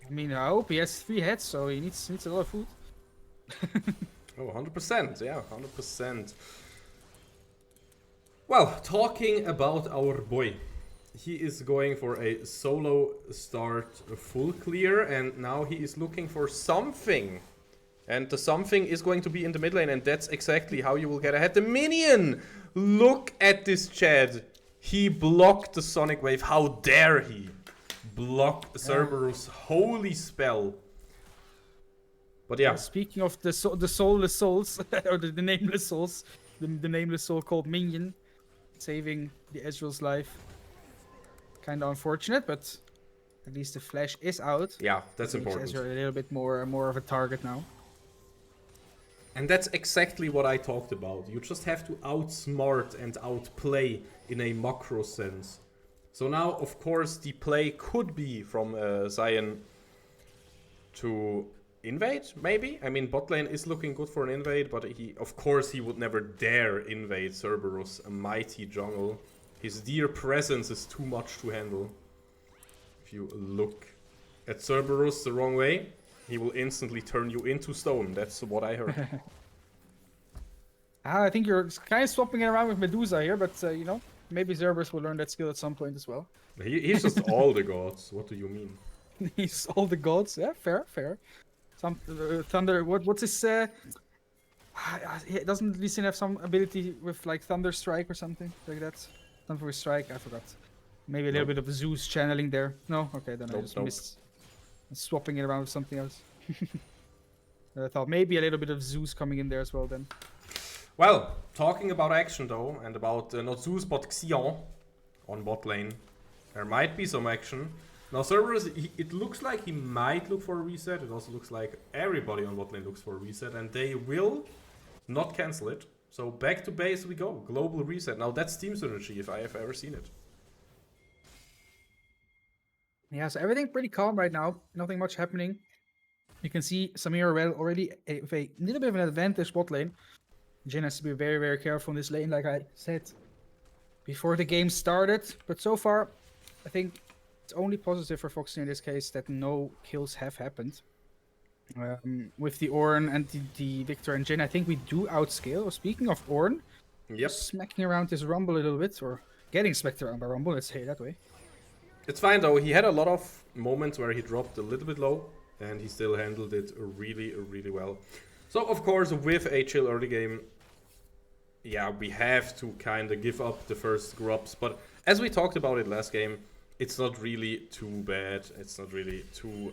I mean, I hope he has 3 heads, so he needs a lot of food. Oh, 100%, yeah, 100%. Well, talking about our boy. He is going for a solo start full clear, and now he is looking for something. And the something is going to be in the mid lane, and that's exactly how you will get ahead. The minion! Look at this, Chad. He blocked the Sonic Wave. How dare he? Block Cerberus' holy spell. But yeah. Speaking of the soulless souls, or the nameless souls, the nameless soul called Minion, saving the Ezreal's life. Kind of unfortunate, but at least the flash is out. Yeah, that's important. Ezreal a little bit more of a target now. And that's exactly what I talked about. You just have to outsmart and outplay in a macro sense. So now, of course, the play could be from Zion to invade, maybe? I mean, bot lane is looking good for an invade, but of course, he would never dare invade Cerberus, a mighty jungle. His dear presence is too much to handle. If you look at Cerberus the wrong way, he will instantly turn you into stone. That's what I heard. I think you're kind of swapping it around with Medusa here, but you know, maybe Cerberus will learn that skill at some point as well. He's just all the gods. What do you mean? He's all the gods. Yeah, fair. Some Thunder. What's his? Doesn't Lee Sin have some ability with like Thunder Strike or something like that? Thunder Strike, I forgot. Maybe a little bit of Zeus channeling there. No? Okay, then I just missed. Swapping it around with something else. I thought maybe a little bit of Zeus coming in there as well then. Well, talking about action though, and about not Zeus but Xion on bot lane. There might be some action. Now Cerberus, it looks like he might look for a reset. It also looks like everybody on bot lane looks for a reset, and they will not cancel it. So back to base we go. Global reset. Now that's team synergy if I have ever seen it. Yeah, so everything pretty calm right now. Nothing much happening. You can see Samir already with a little bit of an advantage bot lane. Jhin has to be very, very careful in this lane, like I said before the game started. But so far, I think it's only positive for Foxnyr in this case that no kills have happened. With the Ornn and the Victor and Jhin, I think we do outscale. Speaking of Ornn, smacking around this Rumble a little bit, or getting smacked around by Rumble, let's say it that way. It's fine though, he had a lot of moments where he dropped a little bit low, and he still handled it really, really well. So of course, with a chill early game, yeah, we have to kind of give up the first grubs, but as we talked about it last game, it's not really too bad, it's not really too...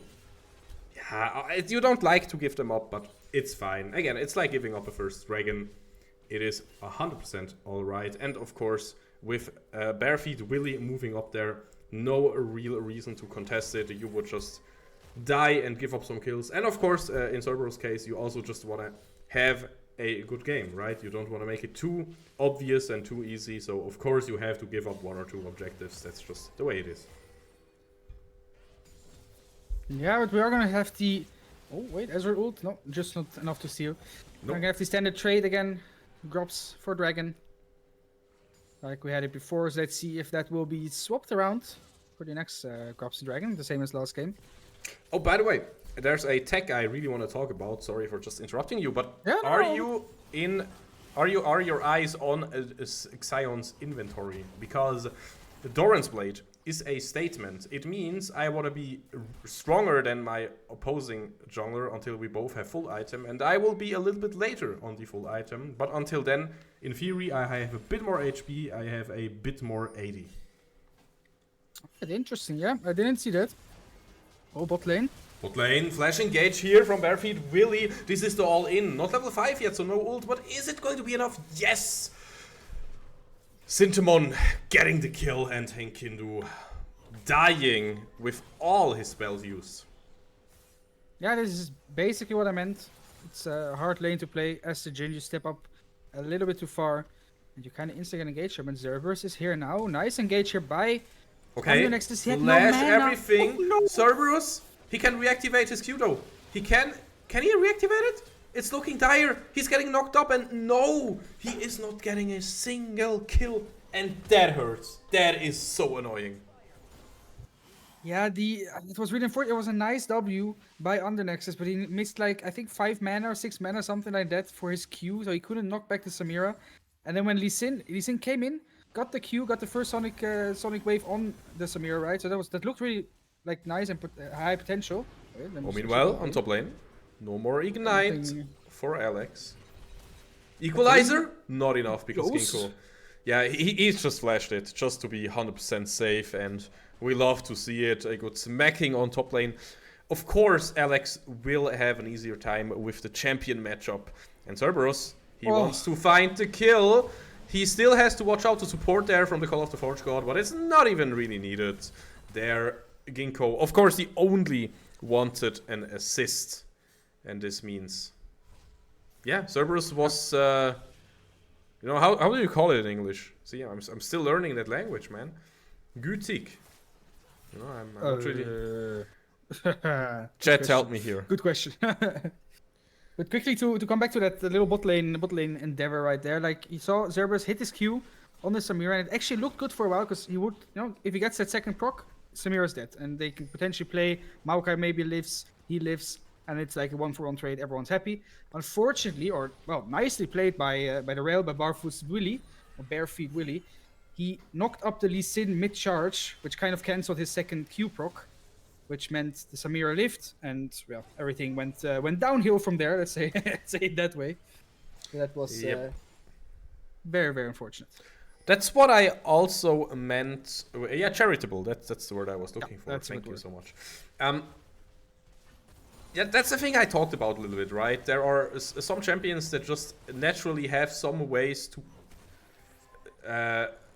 Yeah, you don't like to give them up, but it's fine. Again, it's like giving up a first dragon. It is 100% alright. And of course, with Barefeet Willy moving up there, no real reason to contest it. You would just die and give up some kills. And of course, in Cerberus' case, you also just want to have a good game, right? You don't want to make it too obvious and too easy, so of course you have to give up 1 or 2 objectives. That's just the way it is. Yeah, but we are gonna have the... Oh, wait, Ezreal ult? No, just not enough to steal. We're gonna have the standard trade again. Drops for Dragon. Like we had it before, so let's see if that will be swapped around for the next Drops Dragon, the same as last game. Oh, by the way, there's a tech I really want to talk about. Sorry for just interrupting you, but Yeah, no. are your eyes on Xion's inventory? Because the Doran's Blade is a statement. It means I want to be stronger than my opposing jungler until we both have full item, and I will be a little bit later on the full item. But until then, in theory, I have a bit more HP, I have a bit more AD. Interesting, yeah. I didn't see that. Oh, bot lane. Bot lane, flash engage here from Barefeet Willy. This is the all-in. Not level 5 yet, so no ult, but is it going to be enough? Yes! Sintamon getting the kill and Henkindu dying with all his spells used. Yeah, this is basically what I meant. It's a hard lane to play. As the Jin, you step up a little bit too far, and you kind of instant engage him. And Cerberus is here now. Nice engage here by... Okay, flash everything. Oh, no. Cerberus, he can reactivate his Q though. He can he reactivate it? It's looking dire. He's getting knocked up, and no, he is not getting a single kill, and that hurts. That is so annoying. Yeah, it was really unfortunate. It was a nice W by Undernexus, but he missed like I think 5 mana or 6 mana, something like that, for his Q, so he couldn't knock back the Samira. And then when Lee Sin came in, got the Q, got the first Sonic wave on the Samira, right? So that looked really like nice and high potential. Oh, meanwhile, on top lane, no more ignite for Alex. Equalizer, not enough because Ginkgo. Yeah, he's just flashed it just to be 100% safe, and we love to see it. A good smacking on top lane. Of course, Alex will have an easier time with the champion matchup, and Cerberus, he wants to find the kill. He still has to watch out to support there from the Call of the Forge God, but it's not even really needed. There, Ginkgo, of course, he only wanted an assist, and this means, yeah, Cerberus was, you know, how do you call it in English? See, I'm still learning that language, man. Gütig. You know, I'm not really... Chat, help me here. Good question. But quickly to come back to that little bot lane endeavor right there, like you saw Cerberus hit his Q on the Samira, and it actually looked good for a while because he would, you know, if he gets that second proc, Samira's dead, and they can potentially play. Maokai maybe lives, he lives, and it's like a 1-for-1 trade. Everyone's happy. Unfortunately, or well, nicely played by the rail by Barefeet Willy. He knocked up the Lee Sin mid-charge, which kind of cancelled his second Q proc, which meant the Samira lived, and well, everything went downhill from there. Let's say it that way. So that was very, very unfortunate. That's what I also meant. Yeah, charitable. That's the word I was looking for. Thank you so much. Yeah, that's the thing I talked about a little bit, right? There are some champions that just naturally have some ways to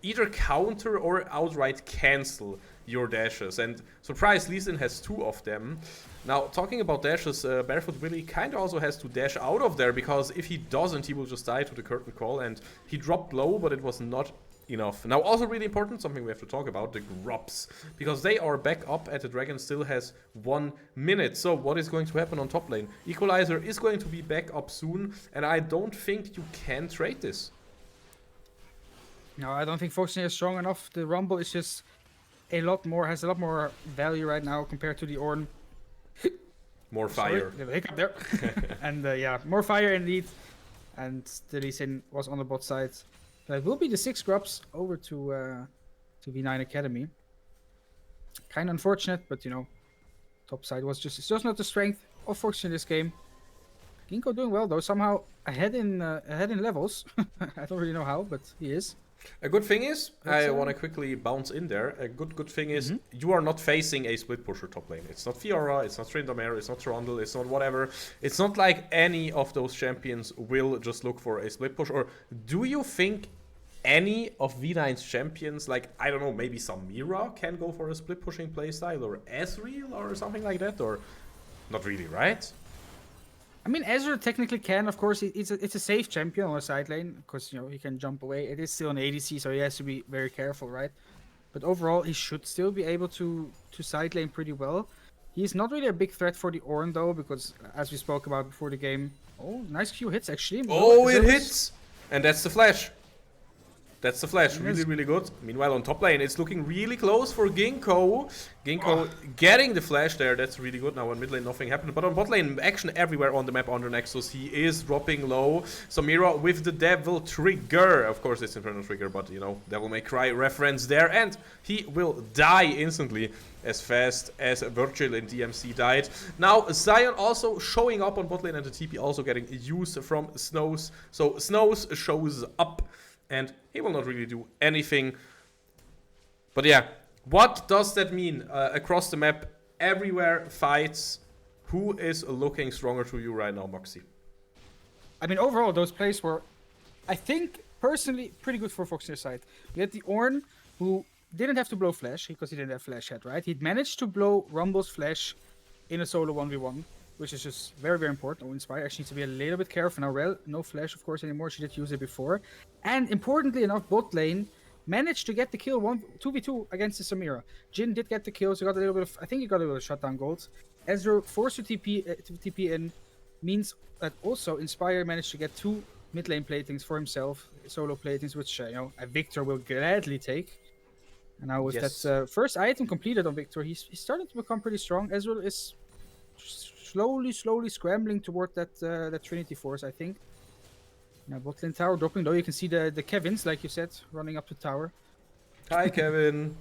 either counter or outright cancel your dashes, and surprise, Lee Sin has 2 of them. Now, talking about dashes, Barefoot Willy kind of also has to dash out of there, because if he doesn't, he will just die to the curtain call, and he dropped low, but it was not enough. Now, also really important, something we have to talk about, the Grubs, because they are back up, and the Dragon still has 1 minute. So what is going to happen on top lane? Equalizer is going to be back up soon, and I don't think you can trade this. No, I don't think Foxnyr is strong enough. The Rumble is just has a lot more value right now compared to the Ornn. More fire. Sorry, the hiccup there. And yeah, more fire indeed. And the Lee Sin was on the bot side. But it will be the 6 Grubs over to Vinine Academy. Kind of unfortunate, but you know, top side was just not the strength of Foxnyr in this game. Ginkgo doing well though, somehow ahead in levels. I don't really know how, but he is. A good thing is, I want to quickly bounce in there. A good thing is, you are not facing a split pusher top lane. It's not Fiora, it's not Tryndamere, it's not Trundle, it's not whatever. It's not like any of those champions will just look for a split push. Or do you think any of V9's champions, like, I don't know, maybe Samira can go for a split pushing playstyle, or Ezreal or something like that? Or not really, right? I mean, Ezreal technically can, of course. It's a safe champion on a side lane because he can jump away. It is still an ADC, so he has to be very careful, right? But overall, he should still be able to side lane pretty well. He's not really a big threat for the Ornn though, because as we spoke about before the game. Oh, nice few hits actually. Oh, it hits, and that's the flash. That's the flash, really, really good. Meanwhile, on top lane, it's looking really close for Ginkgo. Ginkgo getting the flash there, that's really good. Now on mid lane, nothing happened. But on bot lane, action everywhere on the map under Nexus. He is dropping low. Samira with the Devil Trigger. Of course, it's Infernal Trigger, but, Devil May Cry reference there. And he will die instantly as fast as Virgil in DMC died. Now, Zion also showing up on bot lane and the TP also getting used from Snows. So, Snows shows up. And he will not really do anything. But yeah, what does that mean across the map? Everywhere fights. Who is looking stronger to you right now, Moxie? I mean, overall, those plays were, I think, personally, pretty good for Foxnyr side. We had the Ornn, who didn't have to blow flash, because he didn't have flash yet, right? He'd managed to blow Rumble's flash in a solo 1v1. Which is just very, very important. Oh, Inspire actually needs to be a little bit careful. Now, Rel, no flash, of course, anymore. She did use it before. And importantly enough, bot lane managed to get the kill 2v2 against the Samira. Jhin did get the kill, so got a little bit of, I think he got a little bit of shutdown gold. Ezreal forced to TP in, means that also Inspire managed to get 2 mid lane platings for himself, solo platings, which, a Victor will gladly take. And now with that first item completed on Victor, he's starting to become pretty strong. Ezreal is slowly scrambling toward that Trinity Force, I think. Now bot lane tower dropping low. You can see the Kevins, like you said, running up the tower. Hi, Kevin.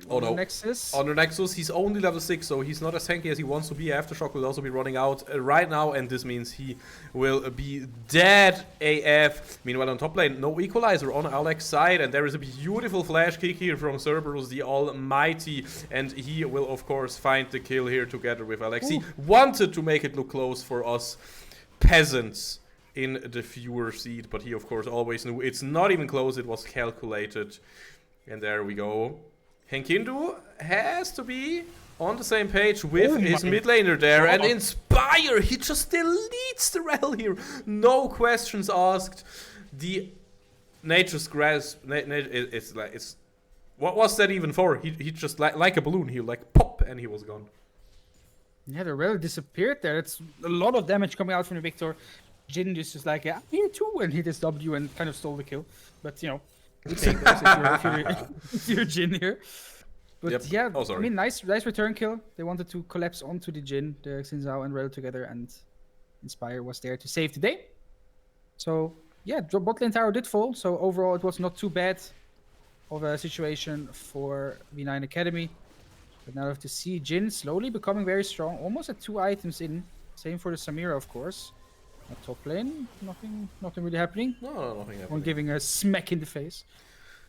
Oh no. Nexus. On the Nexus, he's only level 6, so he's not as tanky as he wants to be. Aftershock will also be running out right now, and this means he will be dead AF. Meanwhile, on top lane, no equalizer on Alex's side, and there is a beautiful flash kick here from Cerberus, the Almighty, and he will, of course, find the kill here together with Alex. He wanted to make it look close for us peasants in the viewer seat, but he, of course, always knew it's not even close, it was calculated. And there we go. Henkindu has to be on the same page with his mid laner there. And Inspire, he just deletes the Rel here. No questions asked. The Nature's Grasp, it's what was that even for? He just, like a balloon, he like pop and he was gone. Yeah, the Rel disappeared there. It's a lot of damage coming out from the Victor. Jhin just is like, yeah, here too, and hit his W and kind of stole the kill. But, we take those if you're Jhin here. But yeah, I mean, nice return kill. They wanted to collapse onto the Jhin, the Xin Zhao and Rel together, and Inspire was there to save the day. So yeah, bot lane tower did fall. So overall, it was not too bad of a situation for Vinine Academy. But now we have to see Jhin slowly becoming very strong, almost at 2 items in. Same for the Samira, of course. At top lane, nothing really happening. No, nothing happening. Or giving a smack in the face.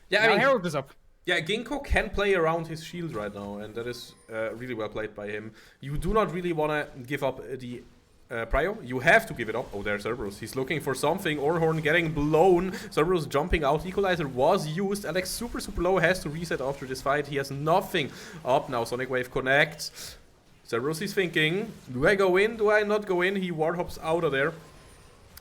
Yeah, I mean, Herald is up. Yeah, Ginkgo can play around his shield right now, and that is really well played by him. You do not really want to give up the prio. You have to give it up. Oh, there's Cerberus. He's looking for something. Orhorn getting blown. Cerberus jumping out. Equalizer was used. Alex super low, has to reset after this fight. He has nothing up now. Sonic Wave connects. Cerberus is thinking, do I go in? Do I not go in? He warhops out of there.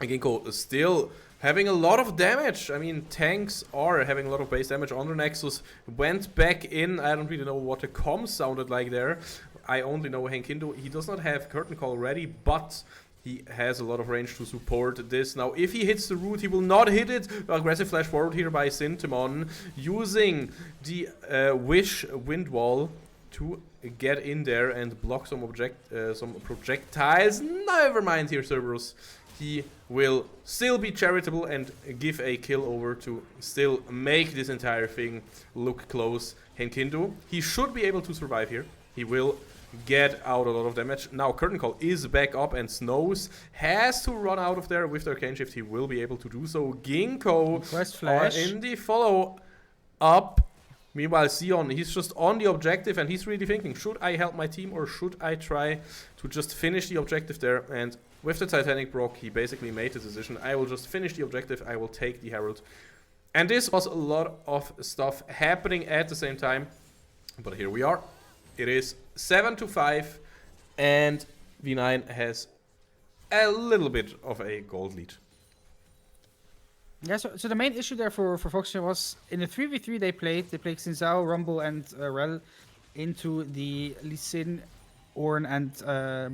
And Ginkgo is still having a lot of damage. I mean, tanks are having a lot of base damage on the Nexus. Went back in. I don't really know what the comms sounded like there. I only know Henkindu. He does not have Curtain Call ready, but he has a lot of range to support this. Now, if he hits the root, he will not hit it. Aggressive flash forward here by Sintamon, using the Wish Wind Wall to get in there and block some projectiles. Never mind here, Cerberus. He will still be charitable and give a kill over to still make this entire thing look close. Henkindu, he should be able to survive here. He will get out a lot of damage. Now Curtain Call is back up and Snows has to run out of there with the Arcane Shift. He will be able to do so. Ginkgo are in the follow up. Meanwhile, Sion, he's just on the objective and he's really thinking, should I help my team or should I try to just finish the objective there? And with the Titanic Brock, he basically made the decision, I will just finish the objective, I will take the Herald. And this was a lot of stuff happening at the same time. But here we are. It is 7-5 and Vinine has a little bit of a gold lead. Yeah, so the main issue there for Foxnyr was in the 3v3 they played Xin Zhao, Rumble, and Rel into the Lee Sin, Ornn, and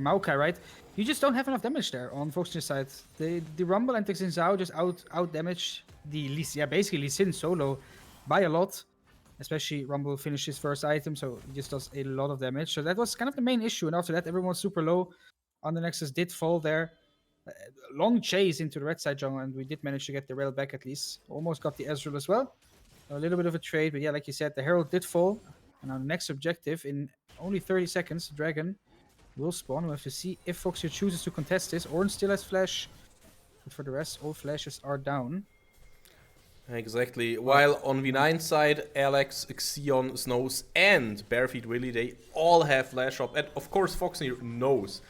Maokai, right? You just don't have enough damage there on Foxnyr's side. The Rumble and the Xin Zhao just out damage the basically Lee Sin solo by a lot. Especially Rumble finished his first item, so he just does a lot of damage. So that was kind of the main issue. And after that, everyone was super low. On the Nexus did fall there. Long chase into the red side jungle, and we did manage to get the rail back at least. Almost got the Ezreal as well. A little bit of a trade, but yeah, like you said, the Herald did fall. And our next objective, in only 30 seconds, Dragon will spawn. We'll have to see if Foxnyr chooses to contest this. Ornn still has flash, but for the rest, all flashes are down. Exactly. While on Vinine's side, Alex, Xion, Snows, and Barefeet Willy, they all have flash up. And of course, Foxnyr knows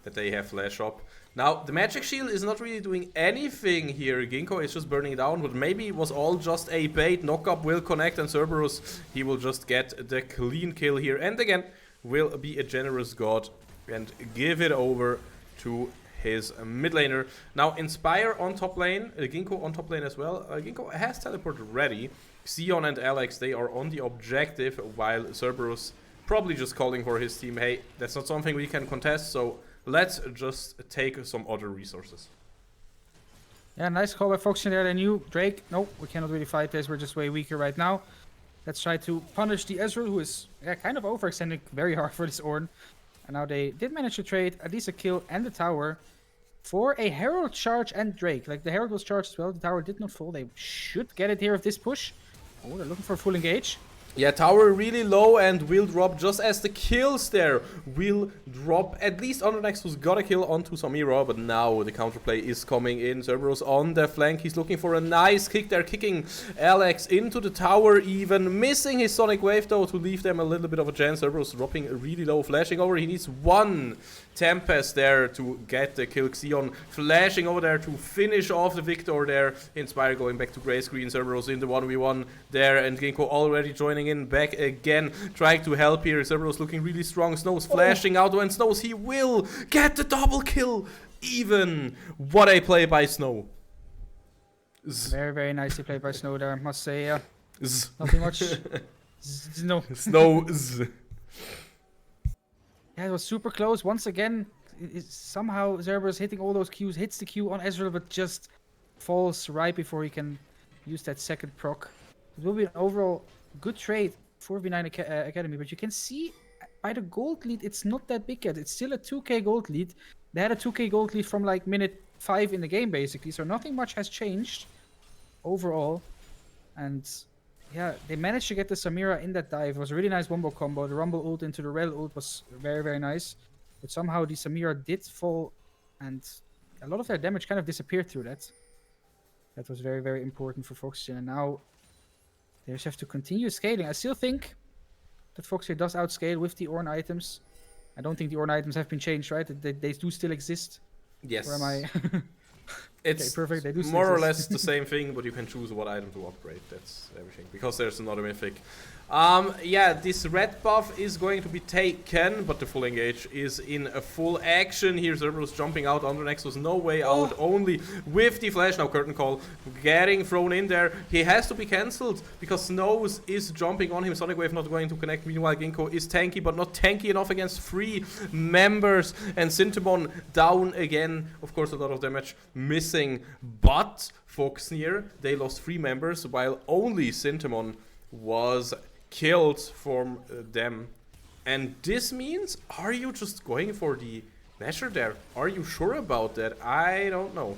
that they have flash up. Now, the Magic Shield is not really doing anything here. Ginkgo is just burning it down, but maybe it was all just a bait. Knockup will connect, and Cerberus, he will just get the clean kill here. And again, will be a generous god and give it over to his mid laner. Now, Inspire on top lane, Ginkgo on top lane as well. Ginkgo has teleport ready. Xion and Alex, they are on the objective, while Cerberus probably just calling for his team, hey, that's not something we can contest, so let's just take some other resources. Yeah, nice call by Foxnyr there. They knew Drake. Nope, we cannot really fight this. We're just way weaker right now. Let's try to punish the Ezreal, who is kind of overextending very hard for this Ornn. And now they did manage to trade at least a kill and the tower for a Herald charge and Drake. Like, the Herald was charged as well. The tower did not fall. They should get it here with this push. Oh, they're looking for a full engage. Yeah, tower really low and will drop just as the kills there will drop. At least Undernex who's got a kill onto Samira, but now the counterplay is coming in. Cerberus on the flank, he's looking for a nice kick there, kicking Alex into the tower even, missing his Sonic Wave though to leave them a little bit of a chance. Cerberus dropping really low, flashing over, he needs one Tempest there to get the kill. Xion flashing over there to finish off the Victor there. Inspire going back to gray screen, Cerberus in the 1v1 there, and Ginkgo already joining in back again, trying to help here. Cerberus looking really strong, Snows flashing out, and Snows, he will get the double kill even. What a play by Snow. Very, very nicely played by Snow there, I must say. Nothing much. No. Snow. Yeah, it was super close. Once again, somehow Cerberus hitting all those Qs, hits the Q on Ezreal, but just falls right before he can use that second proc. It will be an overall good trade for Vinine Academy, but you can see by the gold lead, it's not that big yet. It's still a 2k gold lead. They had a 2k gold lead from like minute 5 in the game, basically, so nothing much has changed overall. And yeah, they managed to get the Samira in that dive. It was a really nice wombo combo. The Rumble ult into the Rel ult was very, very nice. But somehow the Samira did fall, and a lot of their damage kind of disappeared through that. That was very, very important for Foxnyr. And now they just have to continue scaling. I still think that Foxnyr does outscale with the Ornn items. I don't think the Ornn items have been changed, right? They do still exist. Yes. Or am I... It's okay, perfect. They do more or less the same thing, but you can choose what item to upgrade. That's everything. Because there's another mythic. Yeah, this red buff is going to be taken, but the full engage is in a full action. Here Cerberus jumping out on the Nexus, no way out, only with the flash. Now curtain call getting thrown in there. He has to be cancelled because Snows is jumping on him. Sonic Wave not going to connect. Meanwhile, Ginkgo is tanky, but not tanky enough against 3 members. And Sintamon down again. Of course, a lot of damage missing. But Foxnyr, they lost 3 members, while only Sintamon was killed from them. And this means, are you just going for the measure there? Are you sure about that? I don't know.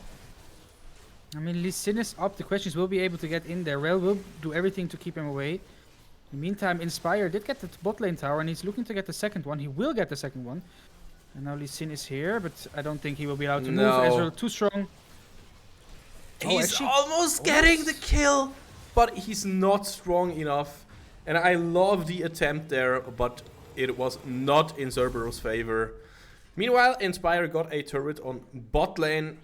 I mean, Lee Sin is up. The question is, will be able to get in there. Rel will do everything to keep him away. In the meantime, Inspire did get the bot lane tower, and he's looking to get the second one. He will get the second one. And now Lee Sin is here, but I don't think he will be allowed to move. Ezreal too strong. He's almost getting the kill, but he's not strong enough. And I love the attempt there, but it was not in Cerberus' favor. Meanwhile, Inspire got a turret on bot lane.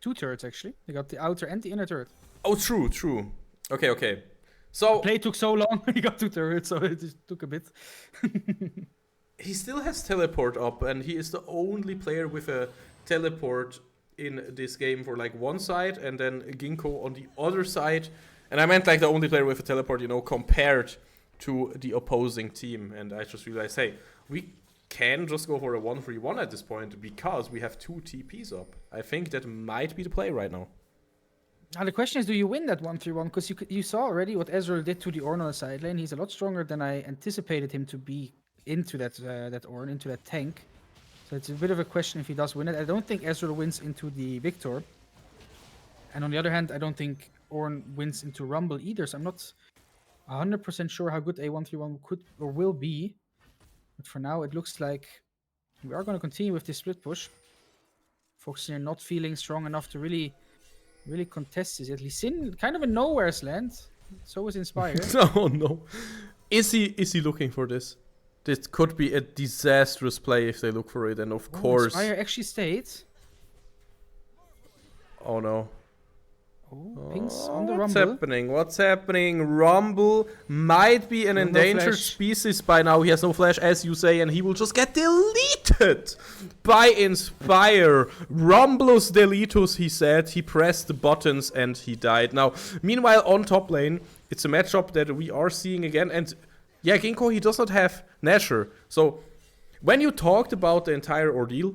2 turrets, actually. They got the outer and the inner turret. Oh, true, true. Okay. So the play took so long, he got 2 turrets, so it just took a bit. He still has teleport up, and he is the only player with a teleport in this game for like one side, and then Ginkgo on the other side. And I meant like the only player with a teleport, compared to the opposing team. And I just realized, hey, we can just go for a 1-3-1 at this point because we have 2 TPs up. I think that might be the play right now. Now the question is, do you win that 1-3-1? Because you saw already what Ezreal did to the Ornn on the side lane. He's a lot stronger than I anticipated him to be into that Ornn, into that tank. So it's a bit of a question if he does win it. I don't think Ezreal wins into the Victor. And on the other hand, I don't think Ornn wins into Rumble either. So I'm not 100% sure how good a 1-3-1 could or will be. But for now, it looks like we are going to continue with this split push. Foxnyr not feeling strong enough to really contest this. At least in kind of a nowhere's land. So is Inspire. Oh no. Is he looking for this? This could be a disastrous play if they look for it, and of course... Inspire actually stayed. Oh no. Oh, pings on the Rumble. What's happening? Rumble might be an endangered species by now. He has no flash, as you say, and he will just get deleted by Inspire. Rumblus deletus, he said. He pressed the buttons and he died. Now, meanwhile, on top lane, it's a matchup that we are seeing again. And yeah, Ginkgo, he does not have Nashor. So, when you talked about the entire ordeal,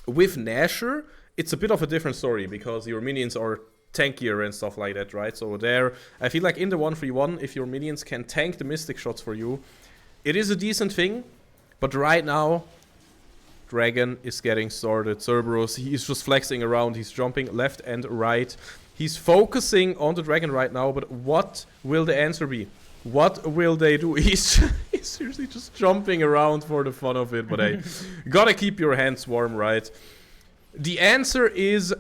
with Nashor, it's a bit of a different story because your minions are tankier and stuff like that, right? So there, I feel like in the 1-3-1, if your minions can tank the Mystic shots for you, it is a decent thing. But right now, Dragon is getting started. Cerberus, he is just flexing around. He's jumping left and right. He's focusing on the Dragon right now, but what will the answer be? What will they do? He's seriously just jumping around for the fun of it, but hey, gotta keep your hands warm, right? The answer is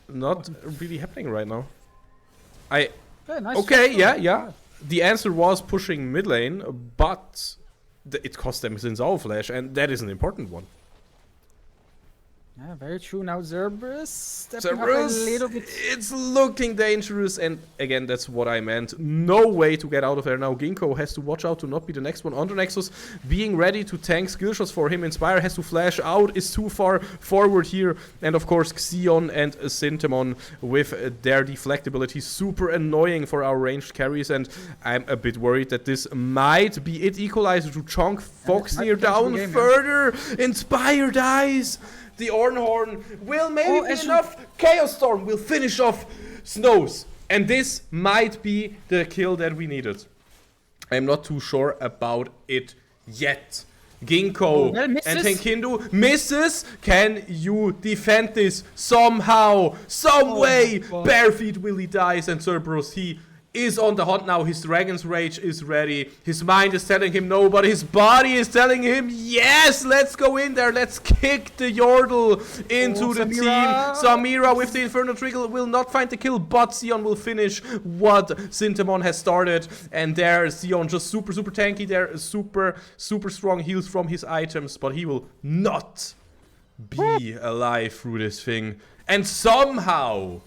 not really happening right now. Nice okay, yeah. The answer was pushing mid lane, but it cost them Xin Zhao flash, and that is an important one. Yeah, very true. Now Cerberus stepping up a little bit. It's looking dangerous, and again, that's what I meant. No way to get out of there now. Ginkgo has to watch out to not be the next one on the Nexus, being ready to tank skill shots for him. Inspire has to flash out, is too far forward here, and of course Xion and Sintamon with their deflectability, super annoying for our ranged carries, and I'm a bit worried that this might be it. Equalizer to chunk Foxnyr down further. Inspire dies. The Ornhorn will maybe be enough. Chaos Storm will finish off Snows. And this might be the kill that we needed. I'm not too sure about it yet. Ginkgo and Tenkindu misses. Can you defend this somehow? Some way? Bare feet Willy dies, and Cerberus, he is on the hunt now. His Dragon's Rage is ready. His mind is telling him no, but his body is telling him yes, let's go in there. Let's kick the Yordle into the team. Samira with the Inferno Trigger will not find the kill, but Xion will finish what Sintamon has started. And there, Xion just super tanky there. Super strong heals from his items, but he will not be alive through this thing. And somehow,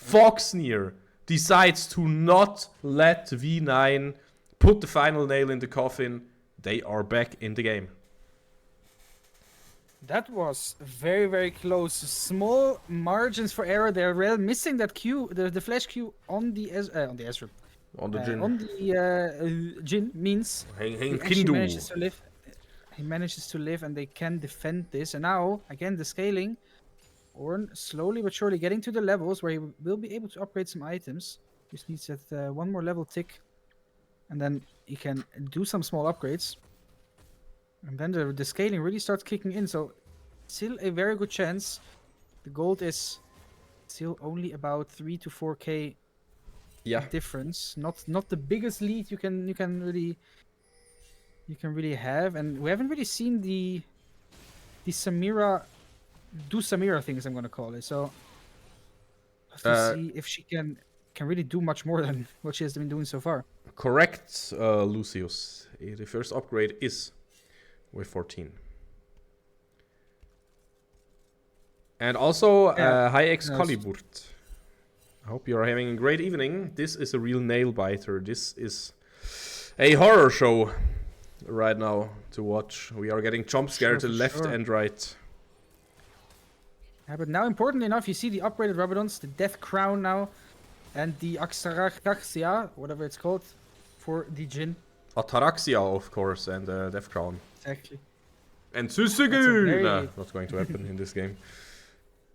Foxnyr decides to not let Vinine put the final nail in the coffin. They are back in the game. That was very close. Small margins for error. They're missing that Q, the flash Q on the Ezreal. On the Jhin. On the Jhin means he manages to live, and they can defend this. And now again the scaling. Ornn slowly but surely getting to the levels where he will be able to upgrade some items. Just needs that one more level tick, and then he can do some small upgrades. And then the scaling really starts kicking in. So still a very good chance. The gold is still only about 3 to 4k difference. Not the biggest lead you can really have, and we haven't really seen the Samira. Samira things, I'm gonna call it. So have to see if she can really do much more than what she has been doing so far. Correct, Lucius. The first upgrade is with 14. And also, hi Excalibur. I hope you are having a great evening. This is a real nail biter. This is a horror show. right now to watch. We are getting jump scared to left and right. Yeah, but now, important enough, you see the upgraded Rabadons, the Death Crown now, and the Axaraxia, whatever it's called, for the Jhin. Ataraxia, of course, and Death Crown. Exactly. And Susugu! Very... Nah, not going to happen in this game.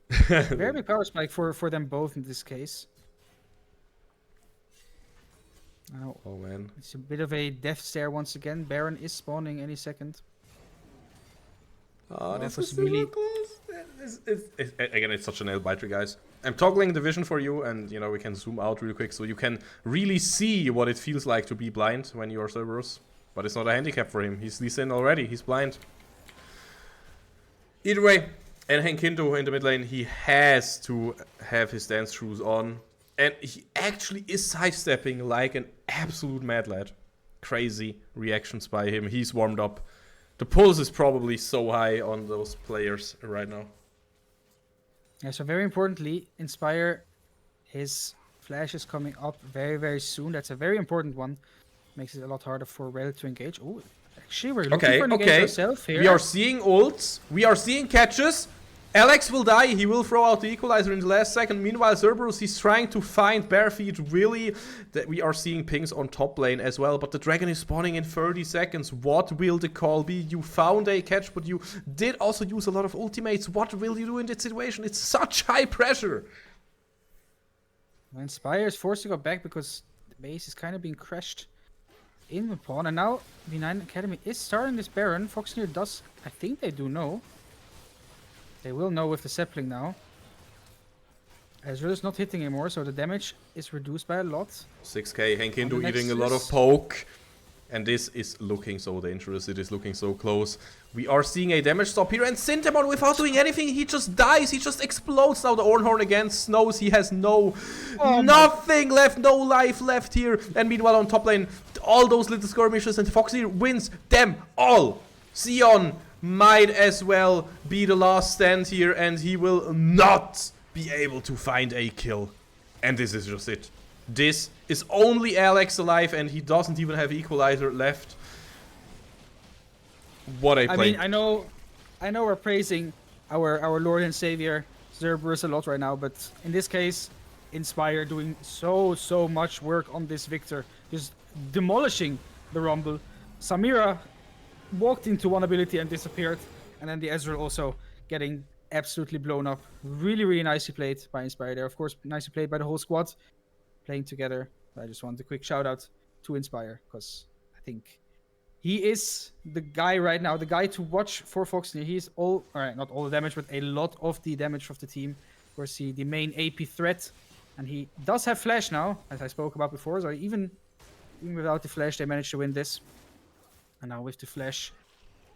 Very big power spike for them both in this case. Now, oh man. It's a bit of a death stare once again. Baron is spawning any second. Oh, this is really close. Again, it's such a nail biter, guys. I'm toggling the vision for you, and you know we can zoom out real quick so you can really see what it feels like to be blind when you are Cerberus. But it's not a handicap for him. He's Lee Sin already. He's blind. Either way, and Henkindo in the mid lane, he has to have his dance shoes on. And he actually is sidestepping like an absolute mad lad. Crazy reactions by him. He's warmed up. The pulse is probably so high on those players right now. Yeah, so very importantly, Inspire, his flash is coming up very, very soon. That's a very important one. Makes it a lot harder for Rel to engage. Oh, actually, we're looking for an engage ourselves here. We are seeing ults. We are seeing catches. Alex will die. He will throw out the equalizer in the last second. Meanwhile, Cerberus, he's trying to find bare feet. Willy, that we are seeing pings on top lane as well. But the dragon is spawning in 30 seconds. What will the call be? You found a catch, but you did also use a lot of ultimates. What will you do in that situation? It's such high pressure. Inspire is forced to go back because the base is kind of being crashed in the pawn. And now Vinine Academy is starting this Baron. Foxnyr does, I think they do know. They will know with the sapling now. Ezreal is not hitting anymore, so the damage is reduced by a lot. 6k, Henkindo eating a lot of poke. And this is looking so dangerous. It is looking so close. We are seeing a damage stop here. And Sintamon, without doing anything, he just dies. He just explodes. Now the Ornhorn again snows. He has nothing left. No life left here. And meanwhile on top lane, all those little skirmishes. And Foxnyr wins them all. Sion might as well be the last stand here, and he will not be able to find a kill. And this is just it. This is only Alex alive, and he doesn't even have equalizer left. What a play. I mean, I know we're praising our Lord and Savior Cerberus a lot right now, but in this case, Inspire doing so much work on this Victor, just demolishing the Rumble. Samira walked into one ability and disappeared, and then the Ezreal also getting absolutely blown up. Really nicely played by Inspire there. Of course, nicely played by the whole squad playing together. I just want a quick shout out to Inspire, because I think he is the guy right now, the guy to watch for Foxnyr. He's not all the damage, but a lot of the damage of the team. Of course, the main AP threat, and he does have flash now, as I spoke about before, so even without the flash, they managed to win this. And now with the flash,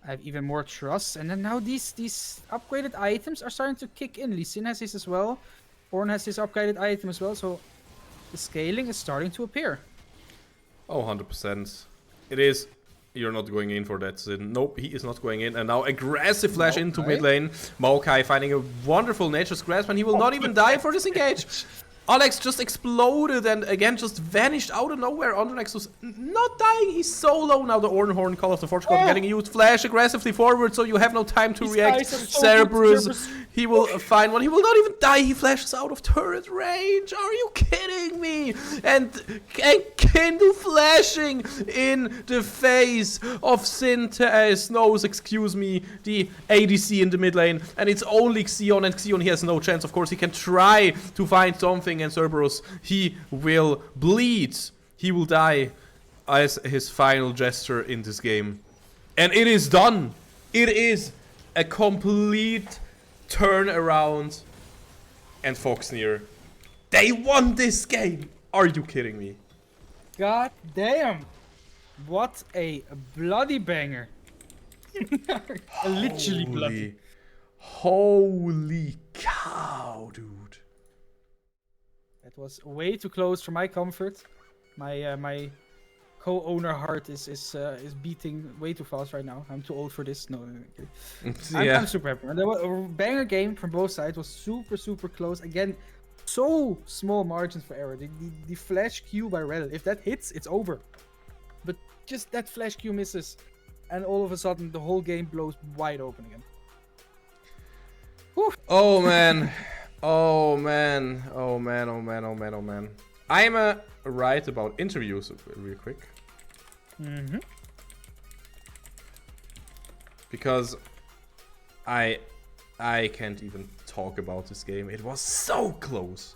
I have even more trust. And then now these upgraded items are starting to kick in. Lee Sin has his as well. Ornn has his upgraded item as well. So the scaling is starting to appear. Oh, 100%. It is. You're not going in for that, Sin. Nope, he is not going in. And now aggressive flash into mid lane. Maokai finding a wonderful Nature's Grasp, and he will not even die for this engage. Alex just exploded and again just vanished out of nowhere. Undernex was not dying. He's so low now. The Ornhorn Call of the Forge God getting a huge flash aggressively forward, so you have no time to react. Cerberus, he will find one. He will not even die. He flashes out of turret range. Are you kidding me? And Kindle flashing in the face of Snows, excuse me, the ADC in the mid lane. And it's only Xion, and Xion, he has no chance. Of course, he can try to find something, and Cerberus, he will bleed. He will die as his final gesture in this game. And it is done. It is a complete turnaround. And Foxnyr, they won this game. Are you kidding me? God damn. What a bloody banger. Literally bloody. Holy cow, dude. That was way too close for my comfort. My co-owner heart is beating way too fast right now. I'm too old for this. No. I'm super happy. And there was a banger game from both sides. Was super close. Again, so small margins for error. The flash Q by Rel. If that hits, it's over. But just that flash Q misses. and all of a sudden the whole game blows wide open again. Whew. Oh man. Oh man. Oh man. Oh man. Oh man. Oh man. I'm right about interviews real quick. Mm-hmm. Because I can't even talk about this game. It was so close.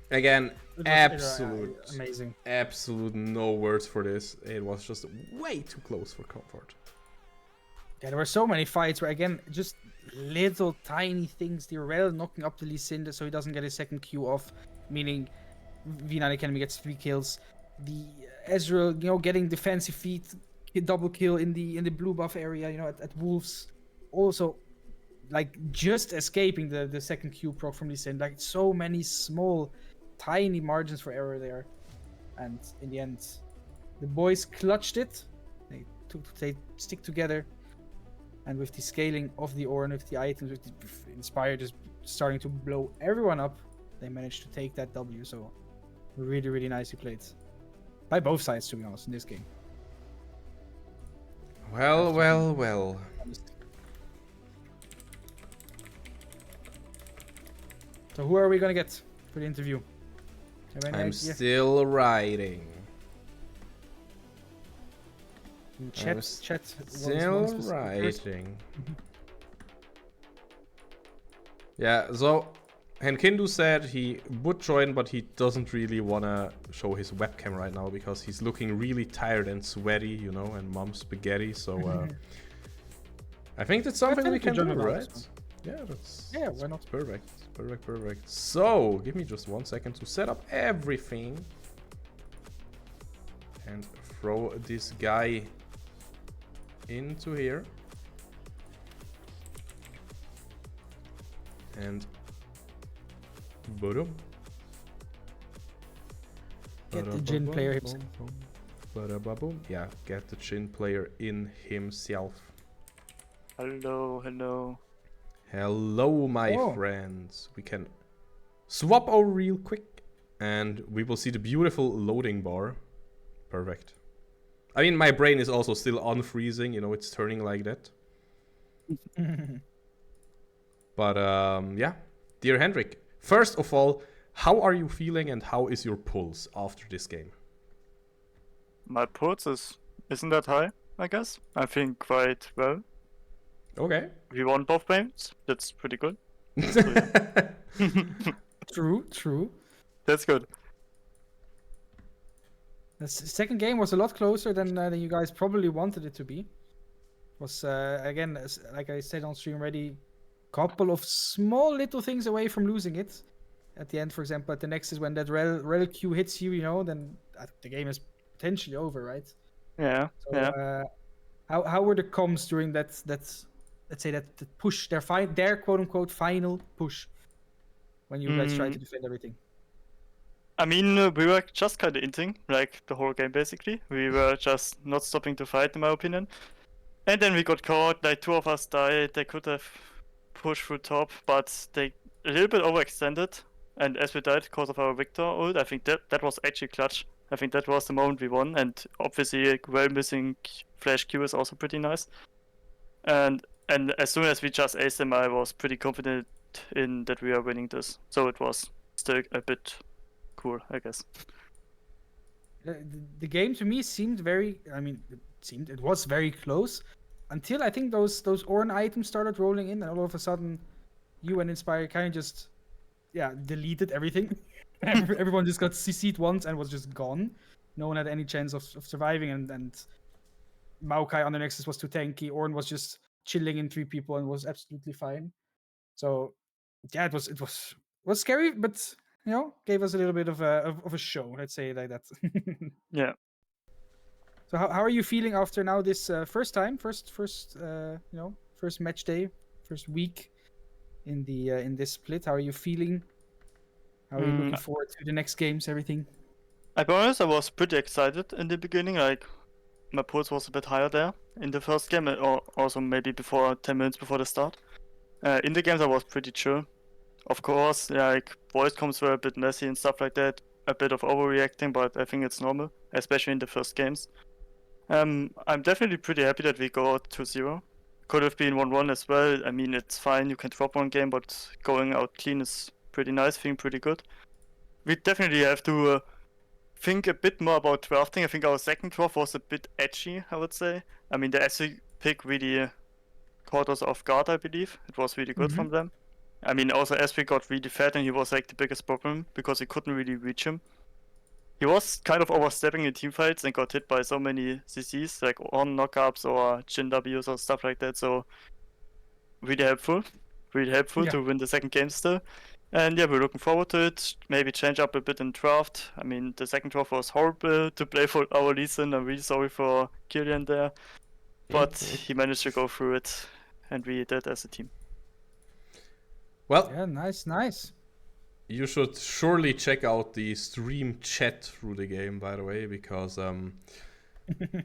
Again, amazing. Absolute no words for this. It was just way too close for comfort. Yeah, there were so many fights where, again, just little tiny things. The Rel knocking up the Lee Sin so he doesn't get his second Q off, meaning Vinine Academy gets 3 kills. The Ezreal, getting defensive feat, double kill in the blue buff area, at Wolves. Also, like, just escaping the second Q proc from Lee Sin. Like, so many small, tiny margins for error there. And in the end, the boys clutched it. They stick together. And with the scaling of the Ornn, with the items, with the Inspire just starting to blow everyone up, they managed to take that W. So really, really nicely played. By both sides, to be honest, in this game. Well, well, well. So who are we gonna get for the interview? I'm still writing. Chat. Still writing. Yeah, so Henkindu said he would join, but he doesn't really wanna show his webcam right now because he's looking really tired and sweaty, and mom's spaghetti. So I think that's something we can do, right? Yeah, why not? Perfect. So give me just 1 second to set up everything and throw this guy into here. And boom. Get the Jhin player himself. Yeah, get the Jhin player in himself. Hello. Hello, my friends. We can swap over real quick and we will see the beautiful loading bar. Perfect. I mean, my brain is also still unfreezing, it's turning like that. But yeah, dear Hendrik, first of all, how are you feeling and how is your pulse after this game? My pulse isn't that high, I guess. I think quite well. Okay. We won both games. That's pretty good. True. That's good. The second game was a lot closer than you guys probably wanted it to be. Was again, like I said on stream already, couple of small little things away from losing it. At the end, for example, at the Nexus, when that rel Q hits you, then the game is potentially over, right? Yeah. So, yeah. How were the comms during that let's say that push, their quote unquote final push, when you guys tried to defend everything? I mean, we were just kind of inting, like the whole game basically. We were just not stopping to fight, in my opinion. And then we got caught, like 2 of us died. They could have pushed through top, but they a little bit overextended. And as we died because of our Victor ult, I think that was actually clutch. I think that was the moment we won. And obviously, well missing flash Q is also pretty nice. And as soon as we just aced them, I was pretty confident in that we are winning this. So it was still a bit cool, I guess. The game to me seemed very. I mean, it was very close until I think those Ornn items started rolling in, and all of a sudden, you and Inspire kind of just deleted everything. Everyone just got CC'd once and was just gone. No one had any chance of surviving, and Maokai on the Nexus was too tanky. Ornn was just chilling in 3 people and was absolutely fine. So yeah, it was scary, but gave us a little bit of a show. Let's say it like that. Yeah. So how are you feeling after now this first match day, first week in this split? How are you feeling? How are you looking forward to the next games? Everything? I'll be honest, I was pretty excited in the beginning. Like, my pulse was a bit higher there in the first game, or also maybe 10 minutes before the start. In the games, I was pretty chill. Of course, like, voice comms were a bit messy and stuff like that. A bit of overreacting, but I think it's normal, especially in the first games. I'm definitely pretty happy that we go out 2-0. Could have been 1-1 as well. I mean, it's fine. You can drop one game, but going out clean is pretty nice, feeling pretty good. We definitely have to think a bit more about drafting. I think our second draft was a bit edgy, I would say. I mean, the SC pick really caught us off guard, I believe. It was really good from them. I mean, also SC got really fat and he was like the biggest problem because we couldn't really reach him. He was kind of overstepping in teamfights and got hit by so many CCs, like on knockups or chin Ws or stuff like that. So really helpful to win the second game still. And yeah, we're looking forward to it. Maybe change up a bit in draft. I mean, the second draft was horrible to play for our Lee Sin. I'm really sorry for Killian there, but he managed to go through it, and we did as a team. Well, Yeah, nice. you should surely check out the stream chat through the game, by the way, because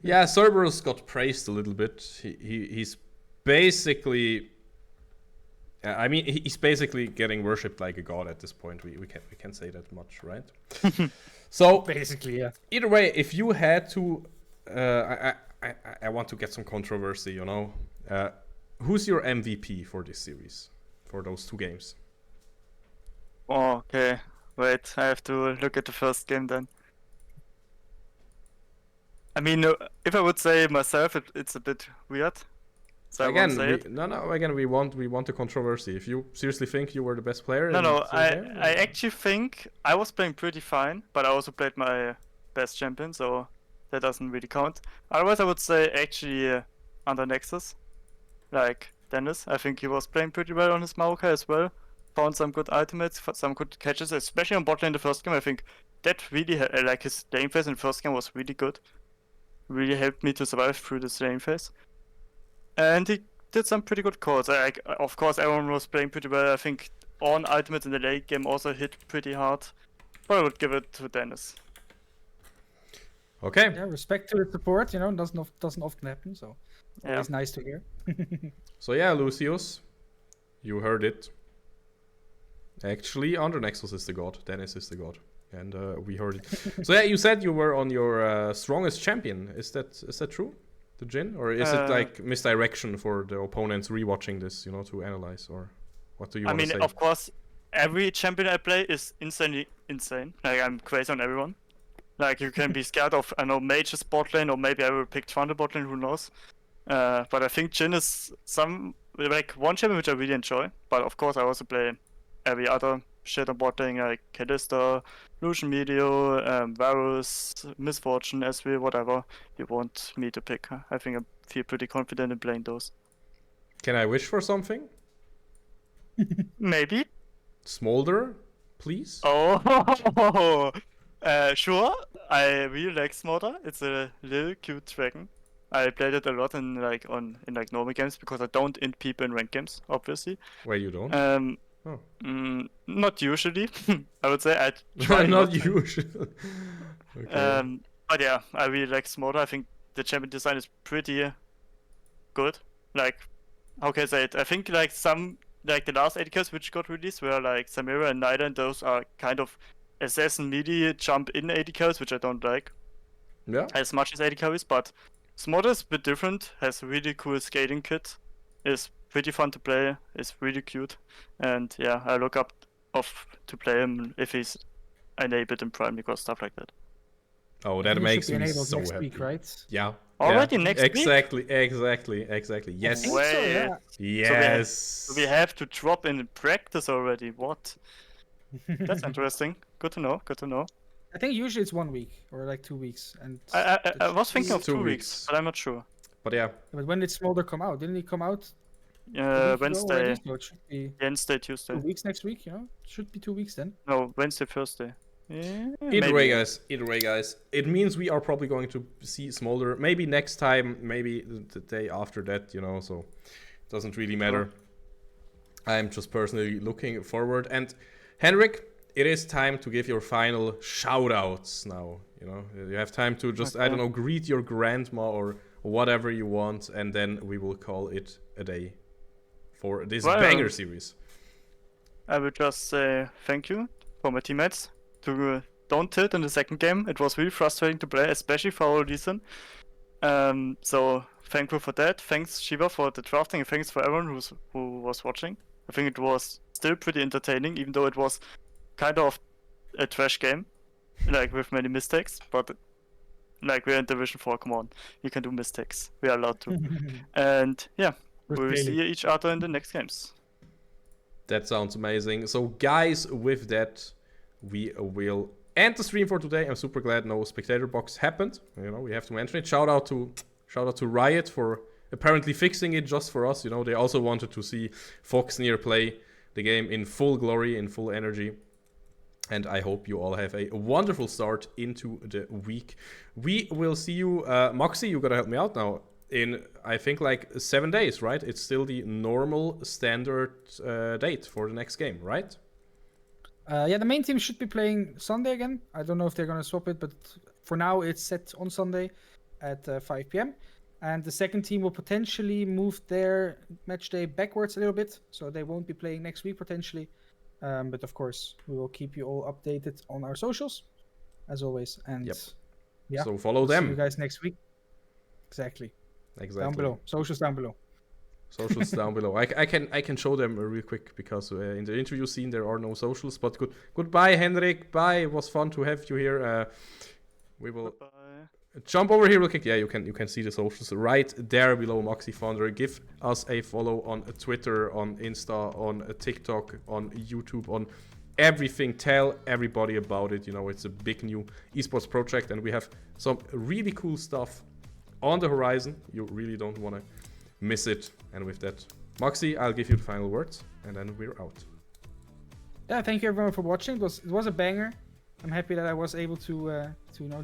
yeah, Cerberus got praised a little bit. He's basically, I mean, he's basically getting worshipped like a god at this point. We can't say that much, right? So Basically, yeah. either way, if you had to, I want to get some controversy, you know. Who's your MVP for this series, for those 2 games? Oh, okay. Wait, I have to look at the first game then. I mean, if I would say myself, it's a bit weird. So Again, I won't say it. Again, we want the controversy. If you seriously think you were the best player, I actually think I was playing pretty fine, but I also played my best champion, so that doesn't really count. Otherwise, I would say actually under Nexus, like Dennis. I think he was playing pretty well on his Maokai as well. Found some good ultimates, some good catches, especially on bot lane in the first game. I think that really, like his lane phase in the first game was really good. Really helped me to survive through this lane phase. And he did some pretty good calls. Of course, everyone was playing pretty well. I think on ultimates in the late game also hit pretty hard. But I would give it to Dennis. Okay. Yeah, respect to the support, you know, doesn't often happen, so Yeah. always nice to hear. So yeah, Lucius, you heard it. Actually, Under Nexus is the god. Dennis is the god. And we heard it. So yeah, you said you were on your strongest champion. Is that true? The Jhin? Or is it like misdirection for the opponents rewatching this, you know, to analyze? Or what do you want to say? I mean, of course, every champion I play is insanely insane. Like, I'm crazy on everyone. Like, you can be scared of, I know, Mage's bot lane, or maybe I will pick Trundle bot lane, who knows. But I think Jhin is one champion which I really enjoy. But of course, I also play every other shit on bot lane, like Kalista, Lucian Medio, Varus, Misfortune, SV, whatever you want me to pick. I think I feel pretty confident in playing those. Can I wish for something? Maybe. Smolder, please? Oh, sure. I really like Smolder. It's a little cute dragon. I played it a lot in normal games because I don't int people in ranked games, obviously. Wait, you don't? Not usually. I would say I try not usually. Okay. But yeah, I really like Smolder. I think the champion design is pretty good. Like, how can I say it? I think like the last AD carries which got released were like Samira and Nida, and those are kind of assassin melee jump in AD carries, which I don't like. Yeah. As much as AD carries, but Smolder is a bit different. Has a really cool scaling kit. Is pretty fun to play. Is really cute, and yeah, I look up to play him if he's enabled in Prime because stuff like that. Oh, that makes me enabled so next happy. Week, right? Yeah. Already next week? Exactly. Yes. So, yeah. Yes. So we have to drop in practice already. What? That's interesting. Good to know. I think usually it's 1 week or like 2 weeks, and I was thinking of 2 2 weeks. weeks, but I'm not sure. But yeah. But when did Smolder come out? Didn't he come out a week ago Wednesday, already? So it should be Wednesday, Tuesday. 2 weeks next week, you know? Should be 2 weeks then. No, Wednesday, Thursday. Yeah, Either way, guys. It means we are probably going to see Smolder. Maybe next time, maybe the day after that, you know, so it doesn't really matter. I'm just personally looking forward. And Henrik, it is time to give your final shout-outs now. You know, you have time to just, I don't know, greet your grandma or whatever you want, and then we will call it a day for this banger series. I would just say thank you for my teammates. Don't tilt in the second game. It was really frustrating to play, especially for our Lee Sin. So thankful for that. Thanks Shiva for the drafting, and thanks for everyone who was watching. I think it was still pretty entertaining, even though it was kind of a trash game, like with many mistakes. But like we're in Division 4, come on, you can do mistakes. We are allowed to. And yeah, we'll see each other in the next games. That sounds amazing. So guys, with that, we will end the stream for today. I'm super glad no spectator box happened. You know, we have to mention it. Shout out to Riot for apparently fixing it just for us. You know, they also wanted to see Foxnyr play the game in full glory, in full energy. And I hope you all have a wonderful start into the week. We will see you, Moxie, you gotta help me out now. In, I think, like 7 days, right? It's still the normal standard date for the next game, right? Yeah, the main team should be playing Sunday again. I don't know if they're going to swap it, but for now it's set on Sunday at 5 p.m. And the second team will potentially move their match day backwards a little bit, so they won't be playing next week potentially. But of course, we will keep you all updated on our socials, as always. And yeah, so follow them. See you guys next week. Exactly. Down below. Socials down below. Socials down below. I can show them real quick because in the interview scene there are no socials. But goodbye, Henrik. Bye. It was fun to have you here. We will jump over here real quick. Yeah, you can see the socials right there below. Moxie Founder. Give us a follow on Twitter, on Insta, on TikTok, on YouTube, on everything. Tell everybody about it. You know, it's a big new esports project, and we have some really cool stuff on the horizon. You really don't want to miss it. And with that, Moxie, I'll give you the final words, and then we're out. Yeah, thank you everyone for watching. It was a banger. I'm happy that I was able to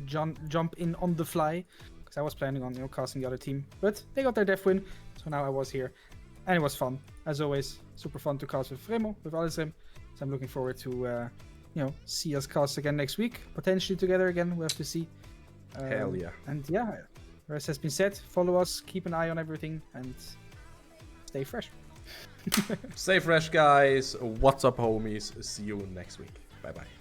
jump in on the fly, because I was planning on casting the other team, but they got their death win, so now I was here, and it was fun as always. Super fun to cast with Remo, with Alisrim. So I'm looking forward to see us cast again next week, potentially together again. We'll have to see. Hell yeah! And yeah. The rest has been said. Follow us, keep an eye on everything, and stay fresh. Stay fresh, guys. What's up, homies? See you next week. Bye-bye.